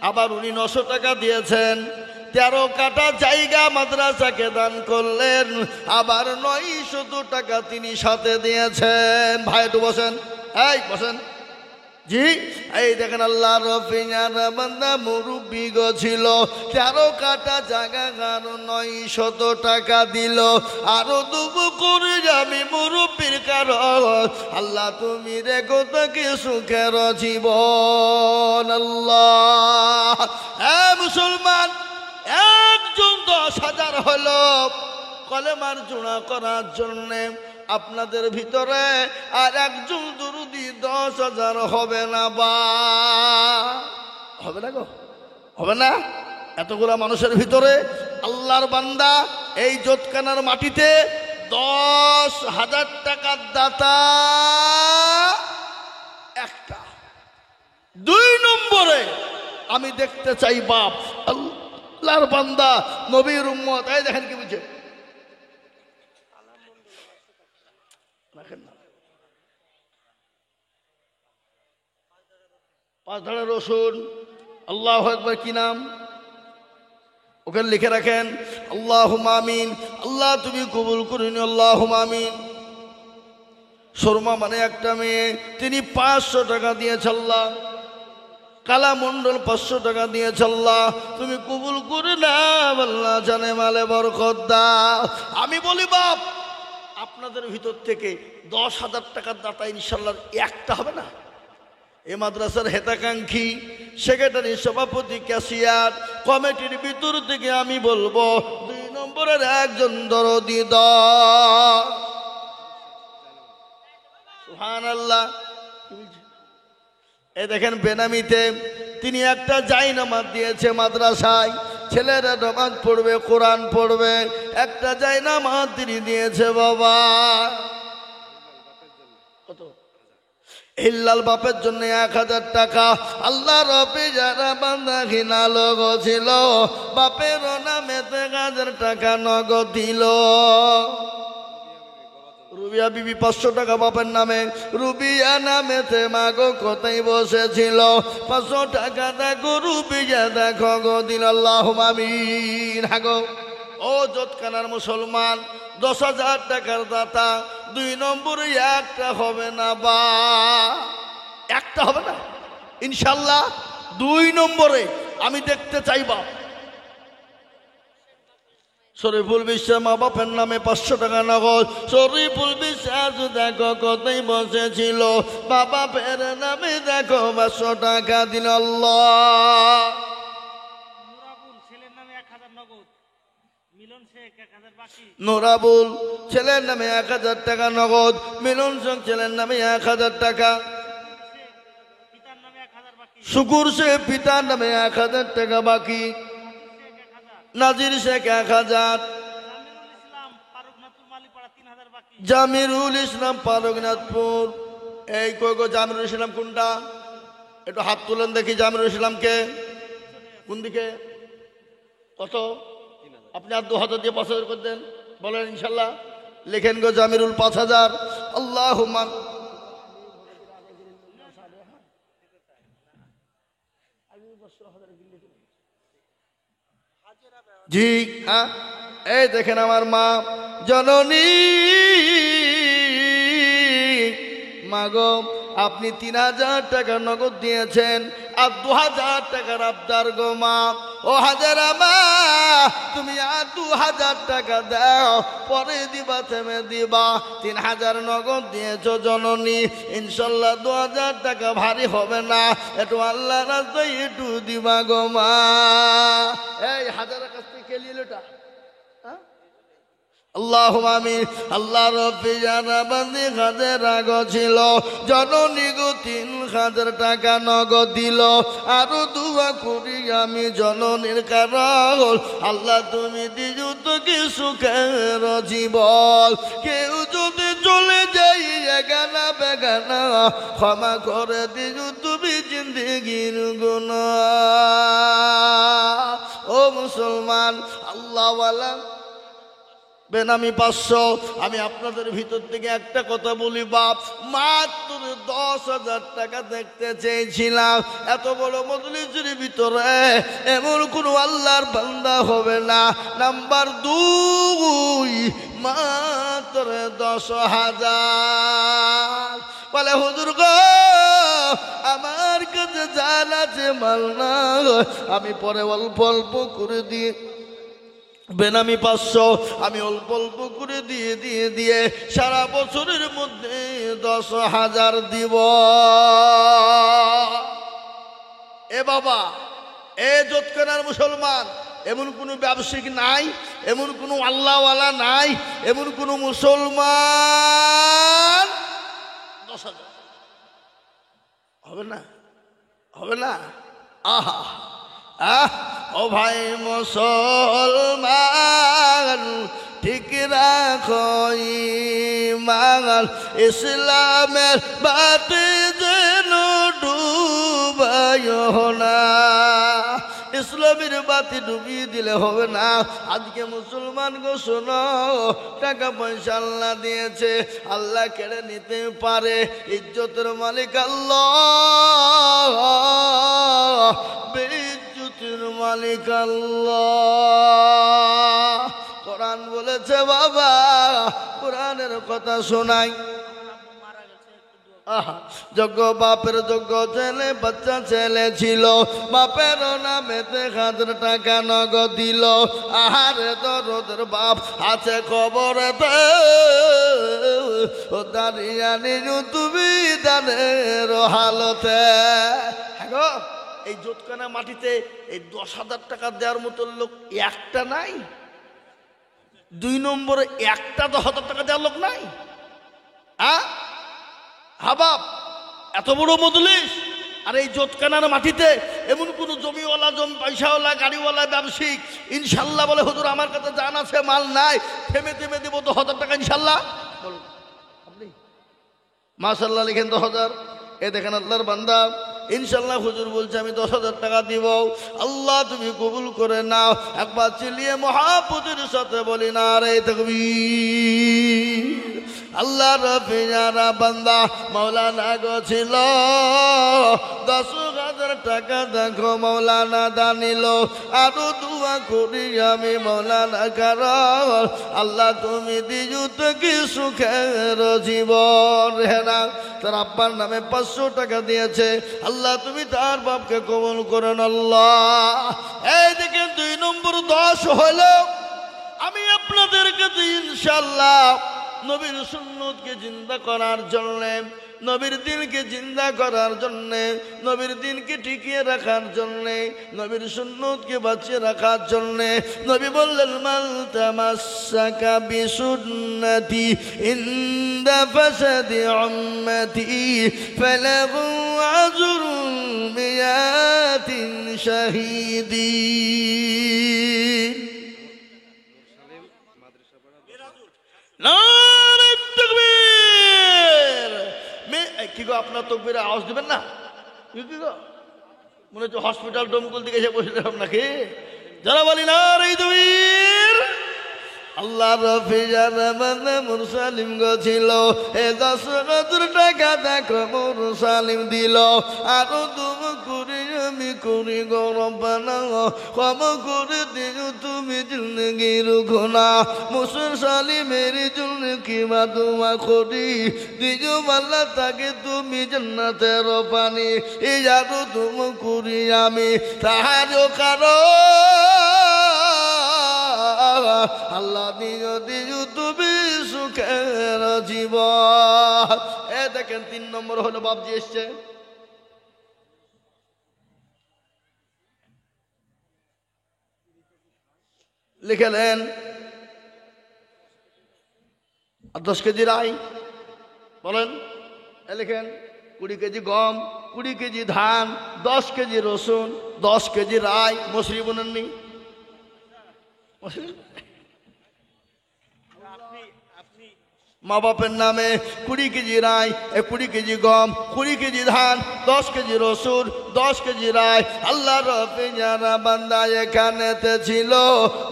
আবার উনি 900 টাকা দিয়েছেন। 13 কাঠা জায়গা মাদ্রাসাকে দান করলেন, আবার 900 টাকা তিনি সাথে দিয়েছেন। ভাই একটু বসেন, এই বসেন। জি এই দেখেন আল্লাহ রফিয়ার বান্দা মুরব্বী গো ছিল, 13 কাঠা জায়গা আরো 900 টাকা দিল, আরো দুবো করে আমি মুরব্বীর কারণ। আল্লাহ তুমি রেখো তাকে সুখের জীবন। আল্লাহ মুসলমান একজন 10,000 হলো কলেমার জোড়া করার জন্যে। আপনাদের ভিতরে আর একজন দুরুদি 10,000 হবে না বা হবে না গো? হবে না? এতগুলা মানুষের ভিতরে আল্লাহর বান্দা এই জোতকানার মাটিতে 10,000 টাকার দাতা একটা। 2 নম্বরে আমি দেখতে চাই বাপ আল্লাহর বান্দা নবীর উম্মত। এই দেখেন কি বুঝে রাখেন না, 5 ধারা রসুন। আল্লাহু আকবার। কি নাম ওখানে লিখে রাখেন। আল্লাহুম্মা আমিন। আল্লাহ তুমি কবুল করে নিও। আল্লাহুম্মা আমিন। শর্মা মানে একটা মেয়ে, তিনি 500 টাকা দিয়েছে আল্লাহ। কালা মন্ডল 500 টাকা দিয়েছে আল্লাহ, তুমি কবুল করে নাও। আল্লাহ জানে মালে বরকত দাও। আমি বলি বাপ আপনাদের ভিতর থেকে 10,000 টাকার দাতা ইনশাল্লাহ একটা হবে না? এ মাদ্রাসার হেতাকাঙ্ক্ষী সেক্রেটারি সভাপতি ক্যাশিয়ার কমিটির ভিতর থেকে আমি বলবো 2 নম্বরের একজন দরদি দল। সুবহানাল্লাহ। এই দেখেন বেনামিতে তিনি একটা জায়নামাজ দিয়েছে মাদ্রাসায়, ছেলেরা নামাজ পড়বে, কোরআন পড়বে, একটা জায়নামাজ তিনি দিয়েছে বাবা। কত? হিল্লাল বাপের জন্য 1000 টাকা। আল্লাহ রবি যারা বান্দা ঘিনা লোক ছিল, বাপের নামে 1000 টাকা নগদ দিল। রুবিয়া বিবি 500 টাকা বাপের নামে। রুবিয়া নামেতে মাগো কোথায় বসেছিল, 500 টাকা দেখো রুবিয়া দেখো গো দিন। আল্লাহুম্মা আমিন। হাগো ও জোতখানার মুসলমান, 10,000 টাকার দাতা, 2 নম্বরে একটা হবে না বা একটা হবে না ইনশাল্লাহ। 2 নম্বরে আমি দেখতে চাইবা শরীফুল বিশ্বাস মা বাপের নামে 500 টাকা নগদ। শরীফুল বিশ্বাস দেখো কোথায় বসেছিল, বাবা ফের নামে দেখো 500 টাকা দিন। আল্লাহ। নোরাবুল ছেলের নামে 1000 টাকা নগদ। মিলন সিং ছেলের নামে 1000 টাকা। শুকুর সে পিতার নামে 1000 টাকা বাকি। নাজির শেখ 1000। জামিরুল ইসলাম পারগনাথপুর। এই কই গো জামিরুল ইসলাম কোনটা? একটু হাত তুলেন দেখি। জামিরুল ইসলামকে কোন দিকে? কত? আপনি আর 2000 দিয়ে 5000 করে দেন, বলেন ইনশাল্লাহ। লেখেন গো জামিরুল 5000। আল্লাহুম্মা জি হ্যাঁ। এই দেখেন আমার মা জননী মাগো, আপনি 3000 টাকা নগদ দিয়েছেন আর 2000 টাকার আবদার গো মা। ও হাজারা মা, তুমি আর 2000 টাকা দাও, পরে দিবা, থেমে দিবা। 3000 নগদ দিয়েছো জননী, ইনশাল্লাহ 2000 টাকা ভারী হবে না, একটু আল্লাহ রাস্তায় একটু দিবা গো মা। এই হাজারের কাছ থেকে কে নিল এটা? আল্লাহুম্মা আমিন। আল্লাহ রব্বি জানা বান্দি খাদের আগো ছিল, জননী গো 3000 টাকা নগদ দিল। আরো দুয়া করি আমি জননীর কারণ, আল্লাহ তুমি দিজু তো কি সুখের জীবন। কেউ যদি চলে যাই এগানা বেগানা, ক্ষমা করে দিজু তুমি জিন্দেগির গুনাহ। ও মুসলমান আল্লাহওয়ালা বেনামি 500। আমি আপনাদের ভিতর থেকে একটা কথা বলি বাপ, মাত্র 10,000 টাকা দেখতে চেয়েছিলাম। এত বড় মজলিসের ভিতরে এমন কোনো আল্লাহর বান্দা হবে না। নাম্বার 2, মাত্র 10,000। বলে হুজুর গো আমার কাছে জান আছে মাল না, আমি পরে অল্প অল্প করে দিয়ে বেনামি 500 আমি অল্প অল্প করে দিয়ে সারা বছরের মধ্যে 10,000 দিব। এ বাবা, এ জোতখানার মুসলমান, এমন কোনো ব্যবসায়িক নাই, এমন কোনো আল্লাহওয়ালা নাই, এমন কোনো মুসলমান 10,000 হবে না, হবে না। আহা আহ ও ভাই মুসলমান, ঠিক রাখো ঈমান, ইসলামের বাতি যেন ডুবাইও না। ইসলামের বাতি ডুবিয়ে দিলে হবে না। আজকে মুসলমান গো শোনো, টাকা পয়সা আল্লাহ দিয়েছে, আল্লাহ কেড়ে নিতে পারে। ইজ্জতের মালিক আল্লাহ, বেইজ্জতের মালিক আল্লাহ। কোরআন বলেছে বাবা, কোরআনের কথা শোনাই। যোগ্য বাপের যোগ্য ছেলে, বাচ্চা ছেলে ছিল, বাপের নামে 1000 টাকা নগদ দিল। আহারে দরদের বাপ আছে খবরেতে, ও দাঁড়িয়ে নিজু তুমি দানের হালতে। হ্যাঁ, এই জোতখানা মাটিতে এই 10,000 টাকা দেওয়ার মতো লোক একটা নাই। 2 নম্বরে একটা 10,000 টাকা দেওয়ার লোক নাই। হাবাব এত বড় মজলিস, আর এই জোতকানার মাটিতে এমন কোন জমিওয়ালা, পয়সাওয়ালা, গাড়িওয়ালা, ব্যবসায়িক ইনশাল্লাহ বলে হুজুর আমার কাছে জান আছে, মাল নাই, থেমে থেমে দেবো 10,000 টাকা ইনশাল্লাহ? বলুন আপনি মাশাল্লাহ লিখেন 10,000। এ দেখেন আল্লাহর বান্দা ইনশাল্লাহ হুজুর বলছে আমি 10,000 টাকা দিব, আল্লাহ তুমি কবুল করে নাও। একবার চিল্লিয়ে মহাপুজুর সাথে বলি না রে তাকবীর। আল্লাহ রফিয়ারা বান্দা মৌলানা গো ছিল 10,000 টাকা, দেখো মৌলানা দানিল। আরো দোয়া করি আমি মৌলানা কারণ আল্লাহ তুমি দিজু তো কি সুখের জীবন। হেনা তার আব্বার নামে 500 টাকা দিয়েছে, আল্লাহ তুমি তার বাপকে কবুল করেন আল্লাহ। এই দেখেন 2 নম্বর 10 হলো। আমি আপনাদের কাছে ইনশাল্লাহ নবীর সুন্নতকে জিন্দা করার জন্যে, নবীর দিনকে জিন্দা করার জন্যে, নবীর দিনকে টিকিয়ে রাখার জন্যে, নবীর সুন্নতকে বাঁচিয়ে রাখার জন্যে নবী বললেন মাল তামাসসাকা বিসুন্নতি ইনদা ফাসাদি উম্মতি ফালাহু আজরুন মিয়াতিন শাহীদিন। কি গো আপনার তকবীরে আওয়াজ দিবেন না? কি গো মনে হচ্ছে হসপিটাল ডোমকুল দিকে এসে বসে নাকি? যারা বলি না রে তাকবীর। আল্লাহ রফিজার মানে মুরসালিম গো ছিল, এ 10,000 টাকা দেখো মুরসালিম দিল। আরো তুমি করি আমি করি গো রব্বানা, ক্ষম করে দিও তুমি জিন্দগির গুনাহ। মুরসালিমের জন্য কি বা দোয়া করি, দিও আল্লাহ তাকে তুমি জান্নাতের পানি। এই আরো তুমি করি আমি তাহার কারণ আল্লাহ দিও দিও তুমি সুখের জীবন। এ দেখেন 3 নম্বর হলো বাপজি এসছে। লিখেলেন 10 কেজি রাই, বলেন লিখেন 20 কেজি গম, 20 কেজি ধান, 10 কেজি রসুন, 10 কেজি রাই। মশরি বোনেননি? মা বাপের নামে 20 কেজি রাই, 20 কেজি গম, 20 কেজি ধান, 10 কেজি রসুন, 10 কেজি রাই। আল্লাহ রফিয়ারা বান্দা এখানেতে ছিল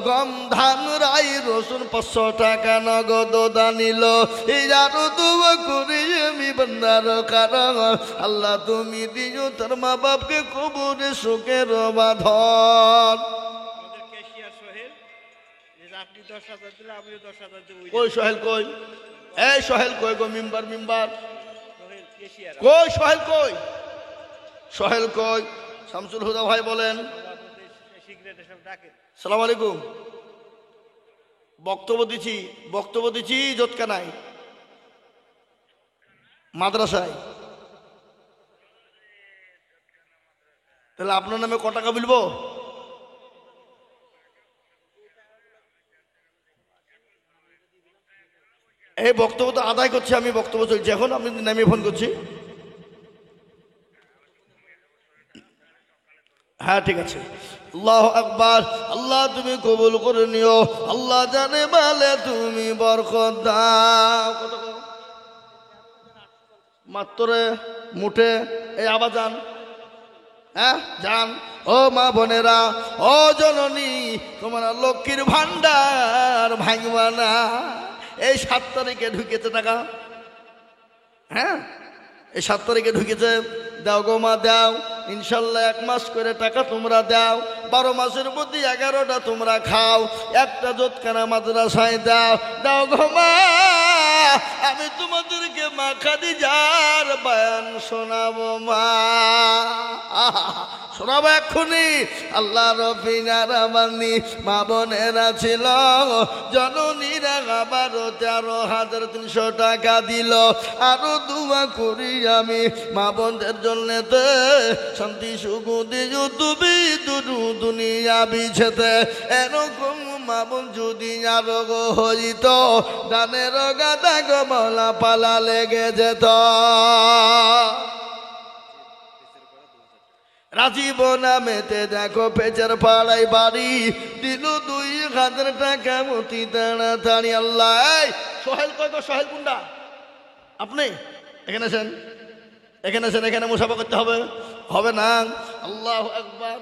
গম, ধান, রাই, রসুন 500 টাকা নগদ দানিল। এই আরো দোয়া করি আমি বান্দার কারণ আল্লাহ তুমি দিও তার মা বাপকে কবরে সুখের বাঁধন। কই সোহেল কই? এই সোহেল কই গো? মিম্বার মিম্বার কই? সোহেল কই? সোহেল কই? শামসুল হুদা ভাই বলেন। সালাম আলাইকুম। বক্তব্য দিচ্ছি জোতকানায় মাদ্রাসায়। তাহলে আপনার নামে ক টাকা বলবো? এই বক্তব্য তো আদায় করছি আমি, বক্তব্য চলছে এখন, আমি নামিয়ে ফোন করছি। হ্যাঁ ঠিক আছে। আল্লাহু আকবার। আল্লাহ তুমি কবুল করে নিও, আল্লাহ জানে বলে তুমি বরকত দাও। কত মাত্র মুঠে এই আবার যান, হ্যাঁ যান। ও মা বোনেরা, ও জননী, তোমার লক্ষ্মীর ভান্ডার ভাঙবা না। এই 7 তারিখে ঢুকেছে টাকা, হ্যাঁ এই 7 তারিখে ঢুকেছে। দাও গো মা দাও, ইনশাল্লাহ 1 মাস করে টাকা তোমরা দাও। 12 মাসের মধ্যে 11টা তোমরা খাও। একটা জোতখানা মাদ্রাসায় দাও। দাও গো মা, আমি তোমাদেরকে মা খাদিজার বয়ান শোনাবো মা, শোনাবো এক্ষুনি। আল্লাহ রফিনারা বান্দি মা বোনেরা ছিল, জননীরা আবারও 13,300 টাকা দিল। আরো দোয়া করি আমি মা বোনদের জন্য, শান্তি সুখ দিও তুমি দুনিয়া বিছেতে। এরকম মামুন যদি আরো গো হইত দানের গাদা গো মলা পালা লেগে যেত রাজীব নামেতে দেখো পেচার পাড়ায় বাড়ি দিল 2000 টাকা মতি তাড়াতাড়ি আল্লাহ সোহেল কয় গো সোহেল কুন্ডা আপনি এখানে আছেন এখানে মুসাফা করতে হবে হবে না আল্লাহু আকবার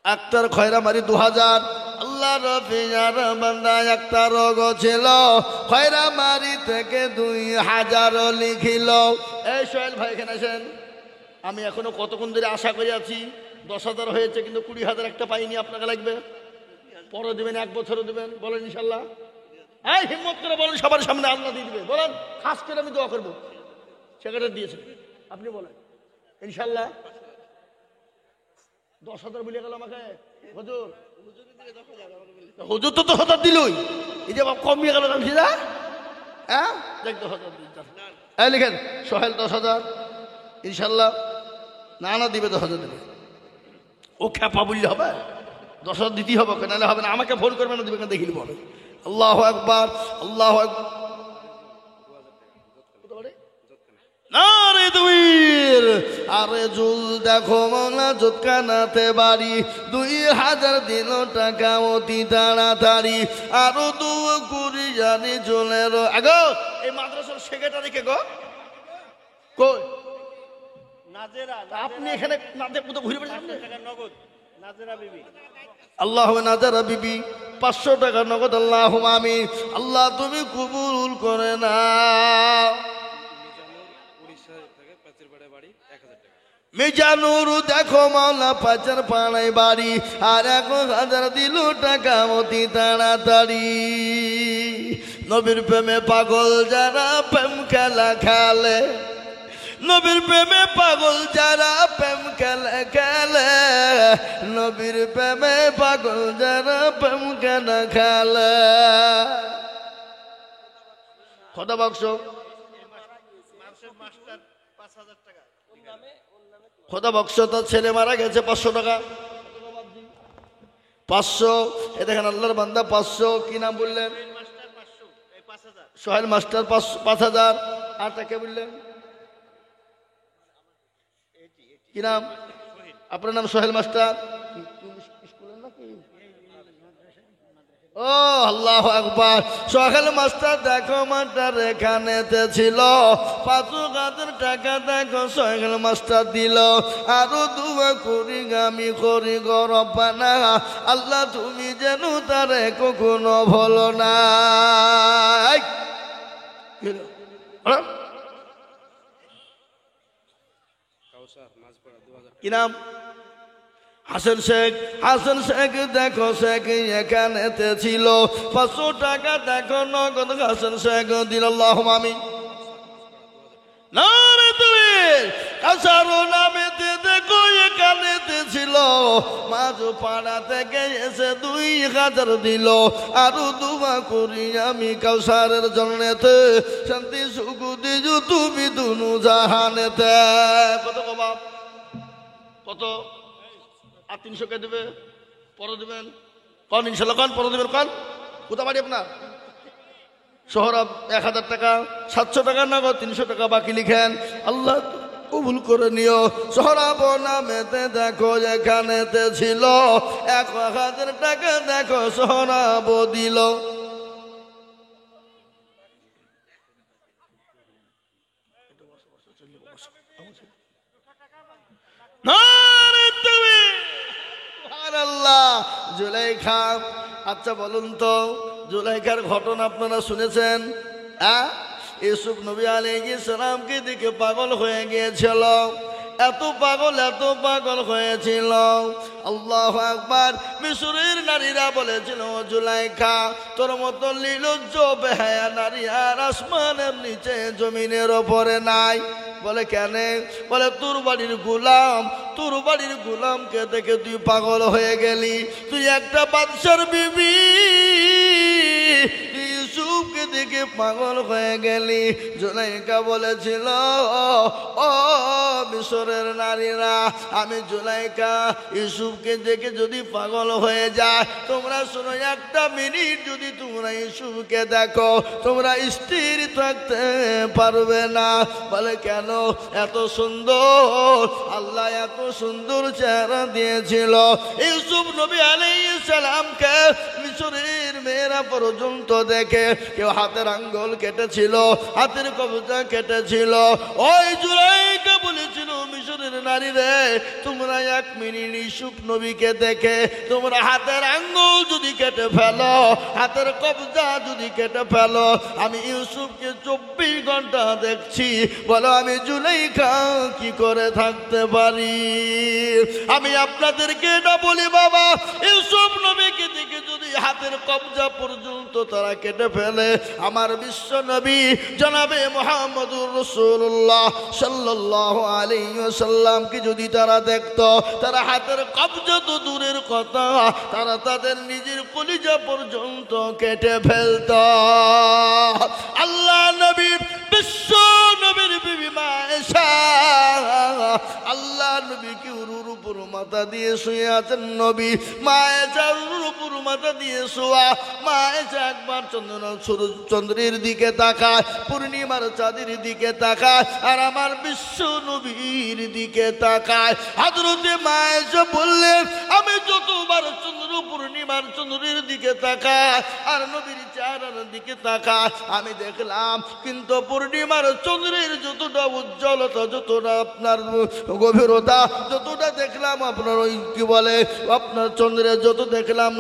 আক্তার খয়রামারি 2000 আল্লাহ রফিয়ার বান্দা একটা রোগ ছিল খয়রামারি থেকে 2000 লিখিল এই সোহেল ভাই এখানে আছেন আমি এখনো কতক্ষণ ধরে আশা করে আছি 10,000 হয়েছে কিন্তু 20,000 একটা পাইনি আপনাকে লাগবে পরে দেবেন 1 বছরও দেবেন বলেন ইনশাল্লাহ এই হিম্মত করে বলেন সবার সামনে আল্লাহ দিয়ে দিবে বলেন খাস করে আমি দোয়া করবো সেক্রেটারি দিয়েছে আপনি বলেন ইনশাল্লাহ 10,000 বলে গেল আমাকে হুজুর তো 10,000 দিলই এই যে কমিয়ে গেল হ্যাঁ দেখ 10,000 লিখেন সোহেল 10,000 ইনশাল্লাহ না দিবে 10,000 দেবে ও খেপা বললে হবে 10,000 দিতেই হবে নাহলে হবে না আমাকে ফোন করবে না দিবে কেন দেখিলি বলে আল্লাহু আকবার আল্লাহু আকবার নারে তুমির আরে জুল দেখো মনা জোৎকানাতে বাড়ি 2000 দিল টাকা অতি তাড়াতাড়ি আরো 2 জানি চলের আগো এই মাদ্রাসার সেক্রেটারি কে গো কই আপনি এখানে ঘুরে আল্লাহ নাজারা বিবি 500 টাকা নগদ আল্লাহ আমি আল্লাহ তুমি কবুল করে না মিজানুর দেখো মাওলা পাচার পাড়ায় বাড়ি আর 1,000 দিল টাকা অতি তাড়াতাড়ি নবীর প্রেমে পাগল যারা প্রেম খেলা খেলে নবীর প্রেমে পাগল যারা প্রেম খেলে খেলে নবীর প্রেমে পাগল যারা প্রেম খেলা খেলে খোদা বক্স খোদা বক্স তার ছেলে মারা গেছে 500 টাকা 500 এ দেখেন আল্লাহর বান্দা 500 কি নাম বললেন সোহেল মাস্টার 5,000 আর তাকে বললেন কি নাম আপনার নাম সোহেল মাস্টার স্কুলের নাকি ও আল্লাহু আকবার সোহেল মাস্টার দেখো মাস্টার এখানেতে ছিল 5,000 টাকা দেখো সোহেল মাস্টার দিল আরো দুয়া করি আমি করি গো রব্বানা আল্লাহ তুমি যেন তারে কখনো ভুলো না কি নাম হাসান শেখ দেখো শেখ এখানেতে ছিল 500 টাকা দেখো নগদ হাসান শেখ দিল আল্লাহুম আমিন নারে তুমির কাসারো নামেতে দেখো এখানেতে ছিল মাঝ পাড়া থেকে এসে 2,000 দিল আরো দুয়া করি আমি কাউসারের জন্যতে শান্তি সুখ দিজু তুমি দুনু জাহানেতে কত বাপ কত আর 300 কে দেবে পরে দেবেন কন ইনশাল্লাহ কন পরে দেবেন কন কোথা বাড়ি আপনার শহর 1,000 টাকা 700 টাকা নগদ 300 টাকা বাকি লিখেন আল্লাহ কবুল করে নিও সোহরাব নামেতে দেখো এখানেতে ছিল 1,000 টাকা দেখো সোহরাব দিল জুলাইখা আচ্ছা বলুন তো জুলাইখার ঘটনা আপনারা শুনেছেন ইউসুফ নবী আলাইহিস সালামকে দেখে পাগল হয়ে গিয়েছিল এত পাগল হয়েছিল আল্লাহু আকবার মিশরের নারীরা বলেছিল জুলাইখা তোর মতো নির্লজ্জ বেহায়া নারী আর আসমানের নিচে জমিনের ওপরে নাই বলে কেন বলে তোর বাড়ির গোলামকে দেখে তুই পাগল হয়ে গেলি তুই একটা বাদশার বিবি ইউসুফকে দেখে পাগল হয়ে গেলি। জুলাইখা বলেছিল, ও মিশরের নারীরা, আমি জুলাইখা ইউসুফকে দেখে যদি পাগল হয়ে যায়, তোমরা শোনো, একটা মিনিট যদি তোমরা ইউসুফকে দেখো, তোমরা স্থির থাকতে পারবে না। বলে কেন? এত সুন্দর, আল্লাহ এত সুন্দর চেহারা দিয়েছিল ইউসুফ নবী আলাইহিস সালামকে। মিশরের মেয়েরা পর্যন্ত দেখে, কেউ হাতের আঙ্গুল কেটেছিল, হাতের কবজা কেটেছিল। ওই জুলাইখা বলেছিল, মিশরের নারী রে, তোমরা এক মিনিট ইউসুফ নবীকে দেখে তোমরা হাতের আঙ্গুল যদি কেটে ফেলো, হাতের কবজা যদি কেটে ফেলো, আমি ইউসুফকে 24 ঘন্টা দেখছি। বলো আমি জুলাইখা কি করে থাকতে পারি? আমি আপনাদেরকে এটা বলি বাবা, ইউসুফ নবীকে দেখে যদি হাতের কবজা পর্যন্ত তারা কেটে ফেলে, আমার বিশ্ব নবী জনাবে মুহাম্মদুর রাসূলুল্লাহ সাল্লাল্লাহু আলাইহি ওয়াসাল্লামকে যদি তারা দেখতো, তারা হাতের কবজা তো দূরের কথা, তারা তাদের নিজের কলিজা পর্যন্ত কেটে ফেলতো। আল্লাহ নবী বিশ্ব নবীর বিবি মা আয়েশা, আল্লাহ নবী কি উরুর উপর মাথা দিয়ে শুয়ে আছেন নবী, মা আয়েশা উরুর উপর মাথা দিয়ে শোয়া। মা আয়েশা একবার চন্দ্রের দিকে তাকায়, পূর্ণিমার চাঁদের দিকে তাকায়, আর আমার বিশ্ব নবীর দিকে তাকায়। হযরতে মা আয়েশা বললেন, আমি যতবার চন্দ্র পূর্ণিমার চন্দ্রের দিকে তাকায় আর নবীর চেহারার দিকে তাকায়, আমি দেখলাম কিন্তু পূর্ণিমার চন্দ্রের যতটা উজ্জ্বলতা, যতটা আপনার গভীরতা, যতটা দেখলাম আপনার ওই কি বলে আপনার চন্দ্রের যত দেখলাম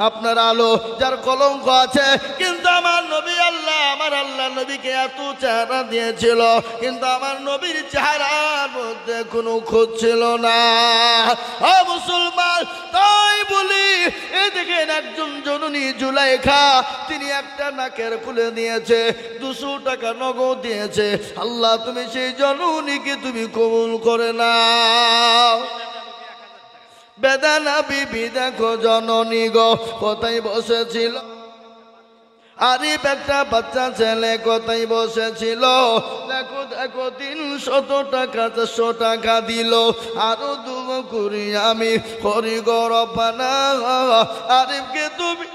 আপনার আলো, যার কলঙ্ক আছে, কিন্তু আমার নবী আল্লাহ, আমার আল্লাহ নবীকে এত চেহারা দিয়েছিল, কিন্তু আমার নবীর চেহারার মধ্যে কোনো খোঁজ ছিল না। ও মুসলমান, তাই বলি, এই দেখেন একজন জননী জুলাইখা, তিনি একটা নাকের খুলে দিয়েছে, 200 টাকা নগদ দিয়েছে। আল্লাহ তুমি সেই জননীকে তুমি কবুল করে নাও। বেদানা বিবি দেখো জননী গো কোথায় বসেছিল, আরিফ একটা বাচ্চা ছেলে কোথায় বসেছিল। দেখো দেখো 300 টাকা 400 টাকা দিল, আরো 2 করি আমি হরি গরবানা। আরিফকে তুমি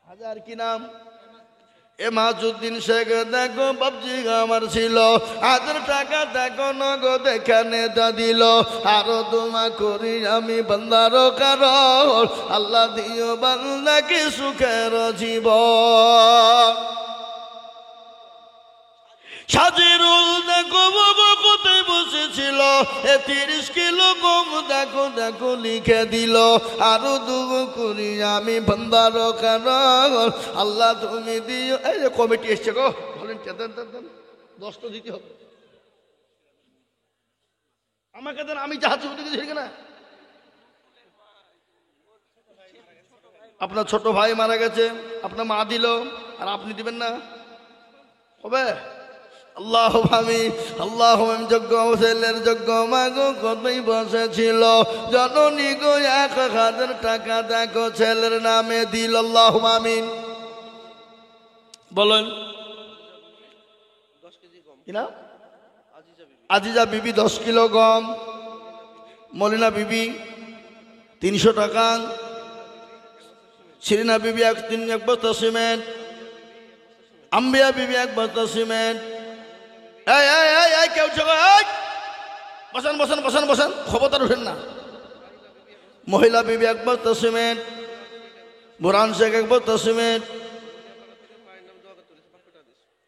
হাজার কি নাম এমাজউদ্দিন শেখ দেখো বাবজি আমার ছিল, 1000 টাকা দেখো নগদ এখানে তা দিল, আরো 2 করি আমি বান্দার কারণ, আল্লাহ দিও বান্দাকে সুখের জীবন। সাজিরুল দেখো কোথায় বসেছিল, 30 কিলো গম দেখো দেখো লিখে দিল, আরো 2 করি আমি বান্দার কারণ, আল্লাহ তুমি দিও। এই যে কমিটি এসছে গো, বলেন 10 তো দিতে হবে আমাকে দেন, আমি চাচ্ছি ওদিকে না। আপনার ছোট ভাই মারা গেছে, আপনার মা দিল, আর আপনি দিবেন না, হবে? আল্লাহ ভাবি, আল্লাহ যজ্ঞ ছেলের যজ্ঞ মাগো কতই বসেছিল, জননী গো 1000 টাকা দেখো ছেলের নামে দিল। আল্লাহ আমিন বলেন। আজিজা বিবি 10 কিলো গম, মলিনা বিবি 300 টাকা, শিরিনা বিবি 1 বস্তা সিমেন্ট, আম্বিয়া বিবি 1 বস্তা সিমেন্ট। এই কেউ বসান বসান বসান বসান, খবরদার উঠেন না। মহিলা বিবি 1 বস্তা সিমেন্ট, বুরহান শেখ 1 বস্তা সিমেন্ট,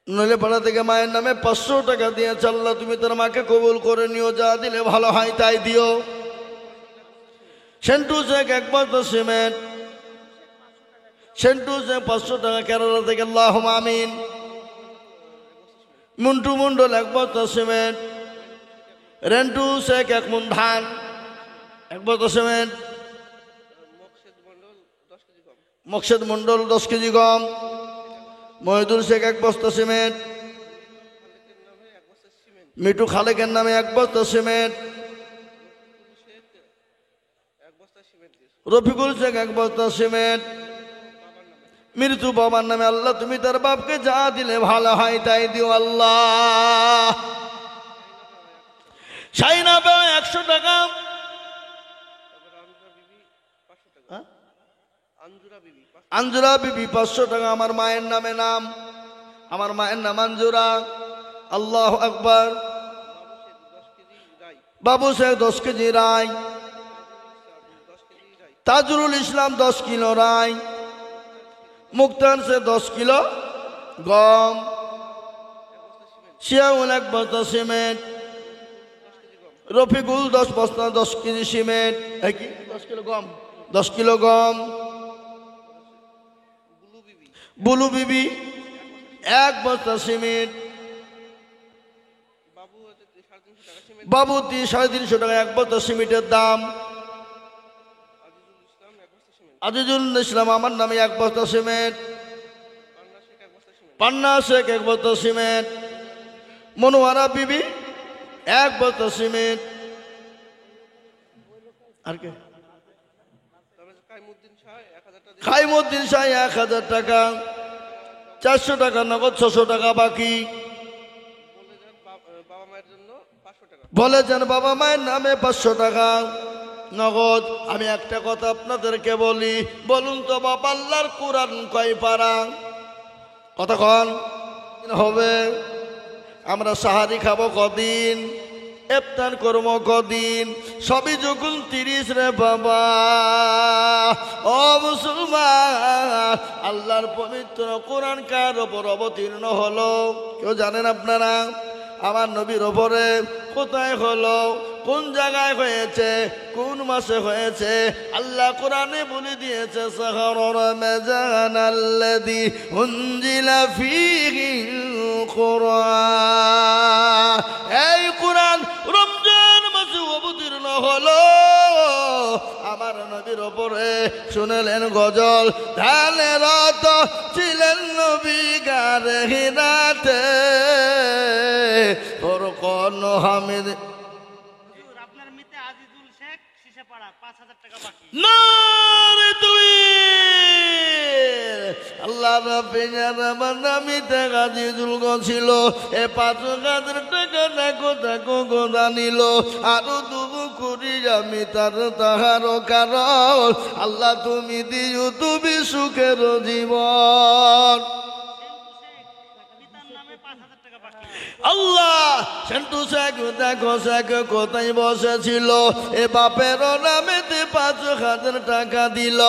নইলে পাড়া থেকে মায়ের নামে 500 টাকা দিয়েছে। আল্লাহ তুমি তার মাকে কবুল করে নিও, যা দিলে ভালো হয় তাই দিও। সেন্টু শেখ 1 বস্তা সিমেন্ট, সেন্টু শেখ 500 টাকা কেরালা থেকে। আল্লাহ আমিন। মুন্টু মন্ডল 1 বস্তা সিমেন্ট, রেন্টু শেখ 1 মণ ধান 1 বস্তা সিমেন্ট, মকসেদ মন্ডল 10 কেজি গম, মহিদুল শেখ 1 বস্তা সিমেন্ট, মিটু খালেকের নামে 1 বস্তা সিমেন্ট, রফিকুল শেখ 1 বস্তা সিমেন্ট, মৃত্যু বাবার নামে আল্লাহ তুমি তার বাপকে যা দিলে ভালো হয় তাই দিও আল্লাহ। শাহিনা বে 100 টাকা, আঞ্জুরা বিবি 500 টাকা। আমার মায়ের নামে নাম, আমার মায়ের নাম আঞ্জুরা। আল্লাহ আকবার। বাবু শেখ 10 কেজি রায়, তাজুল ইসলাম 10 কিলো রায়, মুক্তার সে 10 কিলো গম, শিয়াউল 1 বস্তা সিমেন্ট, রফিকুল 10 বস্তা 10 কেজি সিমেন্ট, 10 কিলো গম, 10 কিলো গম। বুলু বিবি 1 বস্তা সিমেন্ট, বাবু 350 টাকা 1 বস্তা সিমেন্টের দাম। আজিজুল ইসলাম আমার নামে 1 বস্তা সিমেন্ট, পান্না শেখ 1 বস্তা সিমেন্ট, মনোয়ারা বিবি 1 বস্তা সিমেন্ট। আর কে? খাইমুদ্দিন শাহ 1000 টাকা, 400 টাকা নগদ, 600 টাকা বাকি। বলে যান বাবা মায়ের নামে 500 টাকা নগদ। আমি একটা কথা আপনাদেরকে বলি, বলুন তো বাবা আল্লাহর কোরআন কয় পারা? কতক্ষণ হবে? আমরা সাহারি খাবো কদিন, ইফতার করবো কদিন? সবই যখন 30 রে বাবা। ও মুসলমান, আল্লাহর পবিত্র কোরআন কার ওপর অবতীর্ণ হলো কেউ জানেন আপনারা? আমার নবীর ওপরে। কোথায় হলো, কোন জায়গায় হয়েছে, কোন মাসে হয়েছে? আল্লাহ কোরআনে বলে দিয়েছে শাহরুর রমজানাল্লাযী উনজিলা ফীহিল কুরআন। এই কোরআন রমজান মাসে অবতীর্ণ হলো আমার নবীর ওপরে। শুনলেন গজল, ধানে রত ছিলেন নবী গারে হিরাতে, তোর কোন হামিদ আপনার মিতে আজিজুল শেখ শিশেপাড়া 5000 টাকা বাকি। নারে তুই আল্লাহ রাব্বির নামিতে আজিজুল ছিল। এ 5000 টাকা দেখো দেখো গোদা নিল। আরো দুবু করি আমি তাহার কারণ। আল্লাহ তুমি দিও তুমি সুখের জীবন। আল্লাহ সেন্টু শেখ দেখো শেখ কোথায় বসেছিল। এ বাপের নামেতে 5000 টাকা দিল।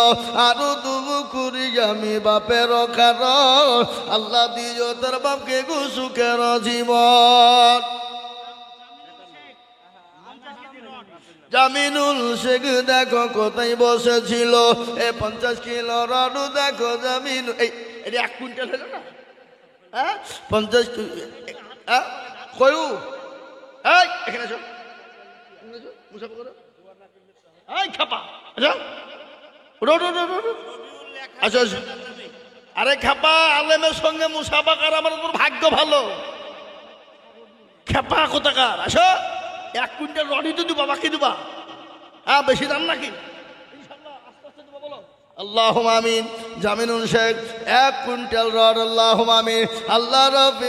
আরো দুবু করি আমি বাপের কারণ। আল্লাহ দিও তার বাপকে সুখের জীবন। জামিনুল শেখ দেখো কোথায় বসেছিল। এ 50 কিলো রাডু দেখো জামিন। এই 1 কুইন্টাল হলো না? হ্যাঁ 50 কয়ু? এই এখানে আসো, মুসাফা করো। এই খাপা আচ্ছা, আচ্ছা আচ্ছা। আরে খাপা, আলেমের সঙ্গে মুসাফা করা আমার তোর ভাগ্য ভালো। খেপা কোথাকার? আসো, 1 কুইন্টাল রডই তো দিবা, বাকি দিবা? হ্যাঁ বেশি দাম নাকি? আল্লাহুম্মা আমিন। Jaminul Sheikh 1 quintal rod. আল্লাহুম্মা আমিন। আল্লাহ রাব্বি